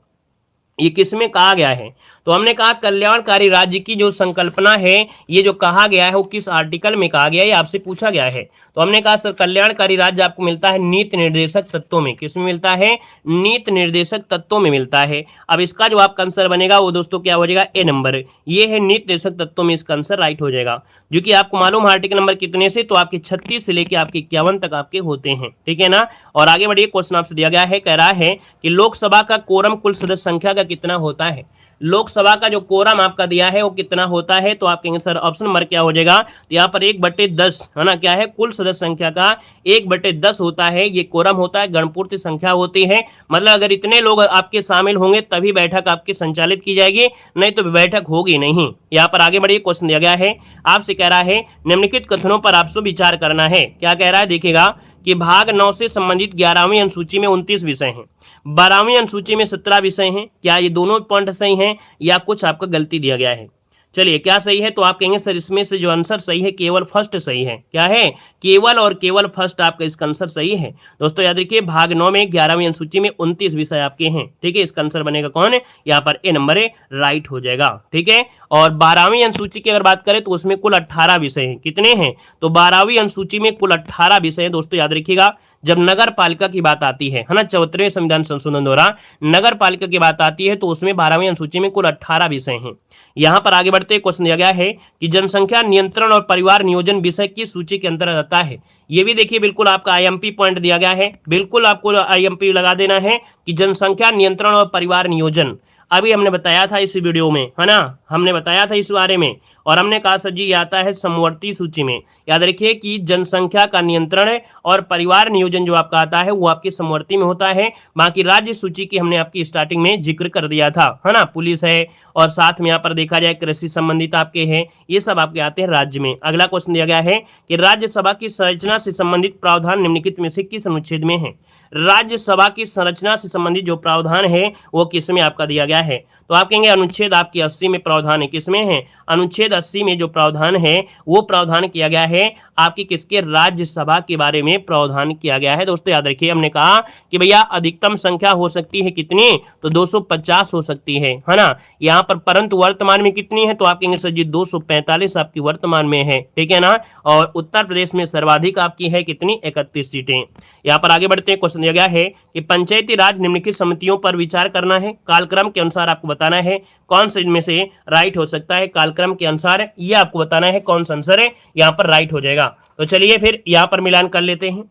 ये किसमें कहा गया है, तो हमने कहा कल्याणकारी राज्य की जो संकल्पना है, ये जो कहा गया है वो किस आर्टिकल में कहा गया है, ये आपसे पूछा गया है। तो हमने कहा सर कल्याणकारी राज्य आपको मिलता है नीति निर्देशक तत्वों में। किसमें मिलता है, नीति निर्देशक तत्वों में मिलता है। अब इसका जो आपका आंसर बनेगा वो दोस्तों क्या हो जाएगा, ए नंबर, ये है नीति निर्देशक तत्वों में, इसका आंसर राइट हो जाएगा। जो कि आपको मालूम है आर्टिकल नंबर कितने से, तो आपके 36 से लेकर आपके 51 तक आपके होते हैं। ठीक है ना, और आगे बढ़िए, क्वेश्चन आपसे दिया गया है, कह रहा है कि लोकसभा का कोरम कुल सदस्य संख्या का कितना होता है। लोकसभा का जो कोरम आपका दिया है वो कितना होता है, तो आप कहेंगे सर ऑप्शन नंबर क्या हो जाएगा, तो यहाँ पर 1/10 है ना, क्या है, कुल सदस्य संख्या का 1/10 होता है, ये कोरम होता है, गणपूर्ति संख्या होती है। मतलब अगर इतने लोग आपके शामिल होंगे तभी बैठक आपकी संचालित की जाएगी, नहीं तो बैठक होगी नहीं। यहाँ पर आगे बढ़िए, क्वेश्चन दिया गया है, आपसे कह रहा है निम्नलिखित कथनों पर आपसे विचार करना है। क्या कह रहा है, देखिएगा कि भाग 9 से संबंधित 11वीं अनुसूची में 29 विषय हैं, 12वीं अनुसूची में 17 विषय हैं। क्या ये दोनों पॉइंट सही हैं या कुछ आपका गलती दिया गया है। चलिए क्या सही है, तो आप कहेंगे सर इसमें से जो आंसर सही है केवल फर्स्ट सही है। क्या है, केवल और केवल फर्स्ट आपका इसका आंसर सही है। दोस्तों याद रखिए, भाग 9 में 11वीं अनुसूची में 29 विषय आपके हैं। ठीक है, इसका आंसर बनेगा कौन है, यहाँ पर ए नंबर है, राइट हो जाएगा। ठीक है, और 12वीं अनुसूची की अगर बात करें तो उसमें कुल 18 विषय हैं। कितने हैं, तो 12वीं अनुसूची में कुल 18 विषय हैं। दोस्तों याद रखिएगा, जब नगर पालिका की बात आती है ना, 74वें संविधान संशोधन द्वारा नगर पालिका की बात आती है, तो उसमें 12वीं अनुसूची में कुल 18 विषय हैं। यहाँ पर आगे बढ़ते क्वेश्चन दिया गया है कि जनसंख्या नियंत्रण और परिवार नियोजन विषय की सूची के अंतर्गत आता है। ये भी देखिए बिल्कुल आपका आईएमपी पॉइंट दिया गया है, बिल्कुल आपको आईएमपी लगा देना है कि जनसंख्या नियंत्रण और परिवार नियोजन, अभी हमने बताया था इस वीडियो में, है ना, हमने बताया था इस बारे में, और हमने कहा सर जी ये आता है समवर्ती सूची में। याद रखिए कि जनसंख्या का नियंत्रण और परिवार नियोजन जो आपका आता है वो आपकी समवर्ती में होता है। बाकी राज्य सूची की हमने आपकी स्टार्टिंग में जिक्र कर दिया था, है ना, पुलिस है और साथ में यहाँ पर देखा जाए कृषि संबंधित आपके हैं, ये सब आपके आते हैं राज्य में। अगला क्वेश्चन दिया गया है कि राज्यसभा की संरचना से संबंधित प्रावधान निम्नलिखित में से किस अनुच्छेद में है। राज्यसभा की संरचना से संबंधित जो प्रावधान है वो किस में आपका दिया गया है, तो आप कहेंगे अनुच्छेद आपकी 80 में प्रावधान है। किसमें है, अनुच्छेद 80 में जो प्रावधान है वो प्रावधान किया गया है आपकी किसके, राज्यसभा के बारे में प्रावधान किया गया है। दोस्तों याद रखिए, हमने कहा कि भैया अधिकतम संख्या हो सकती है कितनी, तो 250 हो सकती है ना, यहाँ पर, परंतु वर्तमान में कितनी है, तो आप कहेंगे सर जी 245 आपकी वर्तमान में है। ठीक है ना, और उत्तर प्रदेश में सर्वाधिक आपकी है कितनी, 31 सीटें। यहाँ पर आगे बढ़ते हैं, क्वेश्चन दिया गया है कि पंचायती राज निम्नलिखित समितियों पर विचार करना है, कालक्रम के अनुसार आपको बताना है कौन से इनमें से राइट हो सकता है। कालक्रम के अनुसार ये आपको बताना है कौन सा आंसर है यहाँ पर राइट हो जाएगा। तो चलिए फिर यहाँ पर मिलान कर लेते हैं।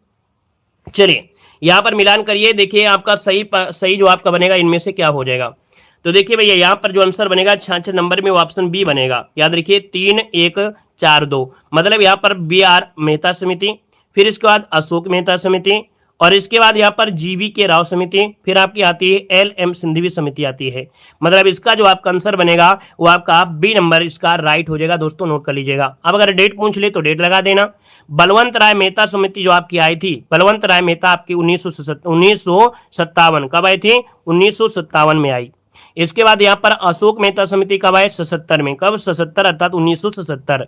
चलिए यहाँ पर मिलान करिए, देखिए आपका सही जो आपका बनेगा इनमें से क्या हो जाएगा। तो देखिए भैया यहाँ पर जो आंसर बनेगा 66 नंबर में वो ऑप्शन बी बनेगा। याद रखिए 3, 1, 4, 2, मतलब यहाँ पर बी आर मेहता समिति, फिर इसके बाद अशोक मेहता समिति, और इसके बाद यहाँ पर जीवी के राव समिति, फिर आपकी आती है एल एम सिंघवी समिति आती है। मतलब इसका जो आपका आंसर बनेगा वो आपका बी नंबर इसका राइट हो जाएगा। दोस्तों नोट कर लीजिएगा। अब अगर डेट पूछ ले तो डेट लगा देना। बलवंत राय मेहता समिति जो आपकी आई थी, बलवंत राय मेहता आपकी 1957 कब आई थी? 1957 में आई। इसके बाद यहाँ पर अशोक मेहता समिति कब आए? 77 में। कब? 77 अर्थात 1977।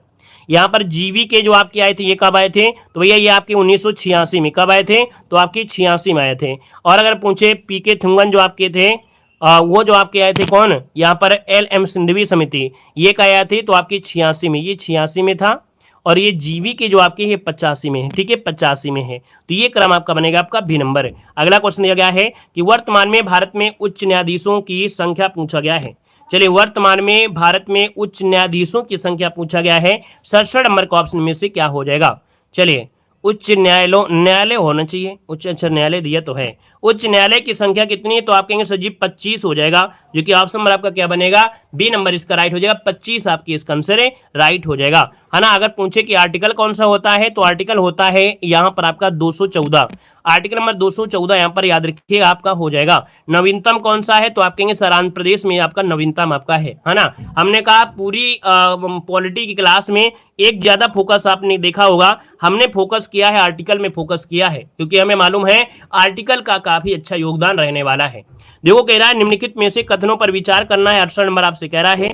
यहाँ पर जीवी के जो आपके आए थे ये कब आए थे? तो भैया ये आपके 1986 में। कब आए थे? तो आपकी 86 में आए थे। और अगर पूछे पी के थुंगन जो आपके थे वो जो आपके आए थे कौन? यहाँ पर एल एम सिंघवी समिति, ये कब आया थे? तो आपकी 86 में। ये 86 में था और ये जीवी के जो आपके ये 85 में है। ठीक है, 85 में है। तो ये क्रम आपका बनेगा आपका बी नंबर। अगला क्वेश्चन दिया गया है कि वर्तमान में भारत में उच्च न्यायाधीशों की संख्या पूछा गया है। चलिए, वर्तमान में भारत में उच्च न्यायाधीशों की संख्या पूछा गया है। 67 नंबर का ऑप्शन में से क्या हो जाएगा? चलिए, उच्च न्यायालय होना चाहिए। उच्च न्यायालय दिया तो है। उच्च न्यायालय की संख्या कितनी है? तो आप कहेंगे सर जी 25 हो जाएगा, जो कि ऑप्शन नंबर आपका क्या बनेगा? बी नंबर इसका राइट हो जाएगा। 25 आपकी इसका आंसर राइट हो जाएगा, है ना। अगर पूछे कि आर्टिकल कौन सा होता है, तो आर्टिकल होता है यहाँ पर आपका 214। आर्टिकल नंबर 214 यहाँ पर याद रखिएगा आपका हो जाएगा। नवीनतम कौन सा है? तो आप कहेंगे सर आंध्र प्रदेश में आपका नवीनतम आपका है ना। हमने कहा पूरी पॉलिटी की क्लास में एक ज्यादा फोकस आपने देखा होगा, हमने फोकस किया है आर्टिकल में फोकस किया है, क्योंकि हमें मालूम है आर्टिकल का काफी अच्छा योगदान रहने वाला है। देखो कह रहा है निम्नलिखित में से कथनों पर विचार करना है। 68 नंबर आपसे कह रहा है,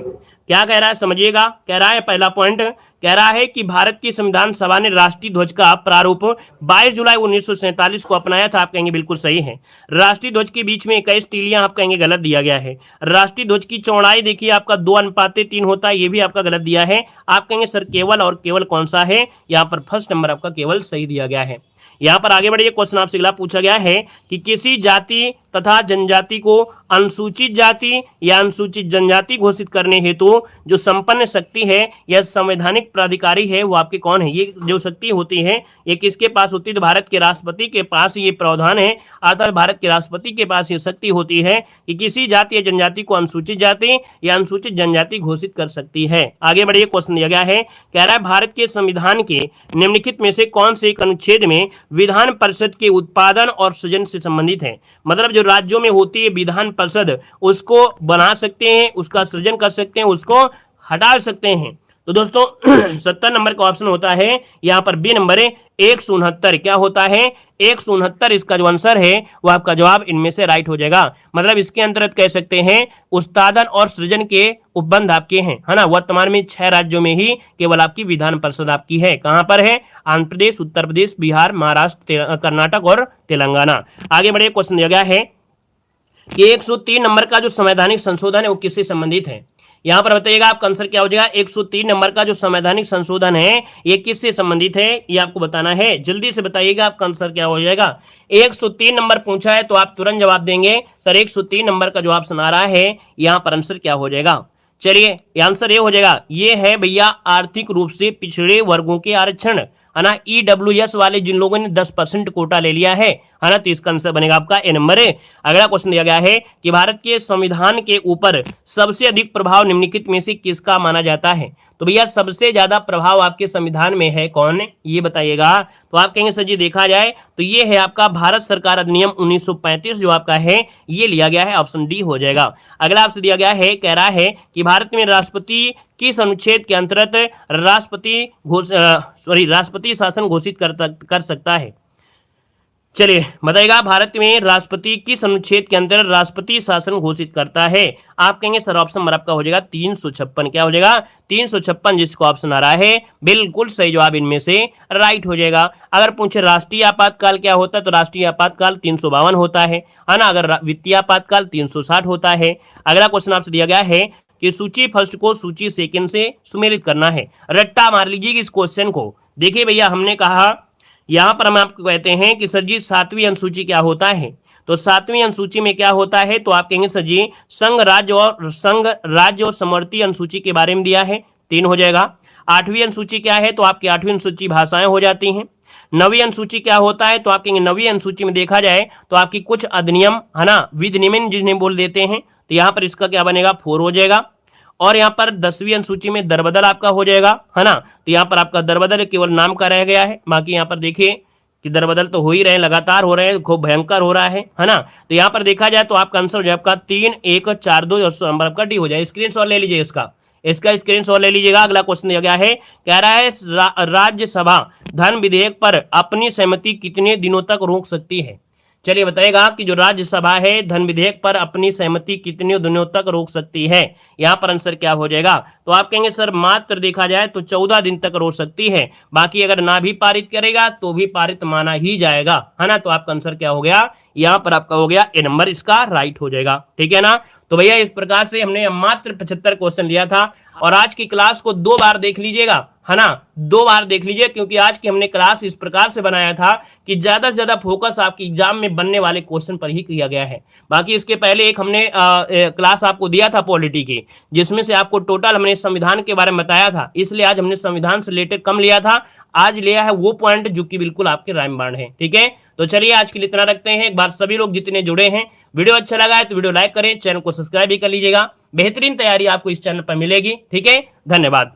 क्या कह रहा है समझिएगा। कह रहा है पहला पॉइंट कह रहा है कि भारत की संविधान सभा ने राष्ट्रीय ध्वज का प्रारूप 22 जुलाई 1947 को अपनाया था। आप कहेंगे बिल्कुल सही है। राष्ट्रीय ध्वज के बीच में 21 तीलियां, आप कहेंगे गलत दिया गया है। राष्ट्रीय ध्वज की चौड़ाई देखिए आपका 2:3 होता है, ये भी आपका गलत दिया है। आप कहेंगे सर केवल और केवल कौन सा है? यहाँ पर फर्स्ट नंबर आपका केवल सही दिया गया है। यहाँ पर आगे बढ़िए, क्वेश्चन आपसे अगला पूछा गया है कि किसी जाति तथा जनजाति को अनुसूचित जाति या अनुसूचित जनजाति घोषित करने हेतु जो संपन्न शक्ति है या संवैधानिक प्राधिकारी है वो आपके कौन है? ये जो शक्ति होती है ये किसके पास होती है? तो भारत के राष्ट्रपति के पास ये प्रावधान है, अर्थात भारत के राष्ट्रपति के पास ये शक्ति होती है कि किसी जाति या जनजाति को अनुसूचित जाति या अनुसूचित जनजाति घोषित कर सकती है। आगे बढ़िए, क्वेश्चन दिया गया है, कह रहा है भारत के संविधान के निम्नलिखित में से कौन से एक अनुच्छेद में विधान परिषद के उत्पादन और सृजन से संबंधित है? मतलब जो राज्यों में होती है विधान परिषद, उसको बना सकते हैं, उसका सृजन कर सकते हैं, उसको हटा सकते हैं। तो दोस्तों 70 नंबर का ऑप्शन होता है यहाँ पर बी नंबर है 169। क्या होता है? 169 इसका जो आंसर है वो आपका जवाब इनमें से राइट हो जाएगा। मतलब इसके अंतर्गत कह सकते हैं उत्पादन और सृजन के उपबंध आपके हैं, है ना। वर्तमान में 6 राज्यों में ही केवल आपकी विधान परिषद आपकी है। कहां पर है? आंध्र प्रदेश, उत्तर प्रदेश, बिहार, महाराष्ट्र, कर्नाटक और तेलंगाना। आगे बढ़े, क्वेश्चन दिया गया है कि 103 नंबर का जो संवैधानिक संशोधन है वो किससे संबंधित है? यहां पर बताइएगा आपका आंसर क्या हो जाएगा। 103 नंबर का जो संवैधानिक संशोधन है ये किससे संबंधित है, ये आपको बताना है। जल्दी से बताइएगा आपका आंसर क्या हो जाएगा। 103 नंबर पूछा है तो आप तुरंत जवाब देंगे सर 103 नंबर का जो ऑप्शन आ रहा है यहाँ पर आंसर क्या हो जाएगा। चलिए आंसर ये हो जाएगा, ये है भैया आर्थिक रूप से पिछड़े वर्गों के आरक्षण, है ना। EWS वाले जिन लोगों ने 10% कोटा ले लिया है ना, तो इसका आंसर बनेगा आपका ए नंबर है। अगला क्वेश्चन दिया गया है कि भारत के संविधान के ऊपर सबसे अधिक प्रभाव निम्नलिखित में से किसका माना जाता है? तो भैया सबसे ज्यादा प्रभाव आपके संविधान में है कौन, ये बताइएगा। तो आप कहेंगे सर जी देखा जाए तो ये है आपका भारत सरकार अधिनियम 1935 जो आपका है ये लिया गया है, ऑप्शन डी हो जाएगा। अगला आपसे दिया गया है, कह रहा है कि भारत में राष्ट्रपति किस अनुच्छेद के अंतर्गत राष्ट्रपति शासन घोषित कर सकता है? चलिए बताइएगा, भारत में राष्ट्रपति किस अनुच्छेद के अंतर्गत राष्ट्रपति शासन घोषित करता है? आप कहेंगे सर ऑप्शन नंबर आपका हो जाएगा 356। क्या हो जाएगा? 356 जिसको ऑप्शन आ रहा है बिल्कुल सही जवाब इनमें से राइट हो जाएगा। अगर पूछे राष्ट्रीय आपातकाल क्या होता है तो राष्ट्रीय आपातकाल 352 होता है ना। अगर वित्तीय आपातकाल 360 होता है। अगला क्वेश्चन आपसे दिया गया है कि सूची फर्स्ट को सूची सेकंड से सुमेलित करना है। रट्टा मार लीजिए इस क्वेश्चन को। देखिए भैया हमने कहा यहां पर हम आपको कहते हैं कि सर जी 7वीं अनुसूची क्या होता है? तो 7वीं अनुसूची में क्या होता है? तो आप कहेंगे सर जी संघ राज्य और समवर्ती अनुसूची के बारे में दिया है, 3 हो जाएगा। 8वीं अनुसूची क्या है? तो आपकी 8वीं अनुसूची भाषाएं हो जाती हैं। 9वीं अनुसूची क्या होता है? तो आप कहेंगे 9वीं अनुसूची में देखा जाए तो आपकी कुछ अधिनियम, है ना, विधिनियम जिन्हें बोल देते हैं, तो यहाँ पर इसका क्या बनेगा 4 हो जाएगा। और यहाँ पर 10वीं अनुसूची में दरबदल आपका हो जाएगा, है ना। तो यहाँ पर आपका दरबदल केवल नाम का रह गया है, बाकी यहाँ पर देखिए किधर बदल तो हो ही रहे हैं, लगातार हो रहे हैं, खूब भयंकर हो रहा है ना। तो यहाँ पर देखा जाए तो आपका आंसर हो जाए आपका 3142 और नंबर आपका डी हो जाए। स्क्रीनशॉट ले लीजिए इसका स्क्रीनशॉट ले लीजिएगा। अगला क्वेश्चन दिया गया है, कह रहा है राज्यसभा धन विधेयक पर अपनी सहमति कितने दिनों तक रोक सकती है। चलिए बताइएगा कि जो राज्यसभा है धन विधेयक पर अपनी सहमति कितने दिनों तक रोक सकती है। यहां पर आंसर क्या हो जाएगा, तो आप कहेंगे सर मात्र देखा जाए तो 14 दिन तक रोक सकती है, बाकी अगर ना भी पारित करेगा तो भी पारित माना ही जाएगा, है ना। तो आपका आंसर क्या हो गया, यहां पर आपका हो गया ए नंबर इसका राइट हो जाएगा, ठीक है ना। तो भैया इस प्रकार से हमने मात्र 75 क्वेश्चन लिया था और आज की क्लास को 2 बार देख लीजिएगा, है ना, 2 बार देख लीजिए, क्योंकि आज की हमने क्लास इस प्रकार से बनाया था कि ज्यादा से ज्यादा फोकस आपकी एग्जाम में बनने वाले क्वेश्चन पर ही किया गया है। बाकी इसके पहले एक हमने क्लास आपको दिया था पॉलिटी की, जिसमें से आपको टोटल हमने संविधान के बारे में बताया था, इसलिए आज हमने संविधान से रिलेटेड कम लिया था, आज लिया है वो पॉइंट जो कि बिल्कुल आपके राइम बाण है, ठीक है। तो चलिए आज के लिए इतना रखते हैं। एक बार सभी लोग जितने जुड़े हैं, वीडियो अच्छा लगा है तो वीडियो लाइक करें, चैनल को सब्सक्राइब भी कर लीजिएगा। बेहतरीन तैयारी आपको इस चैनल पर मिलेगी, ठीक है। धन्यवाद।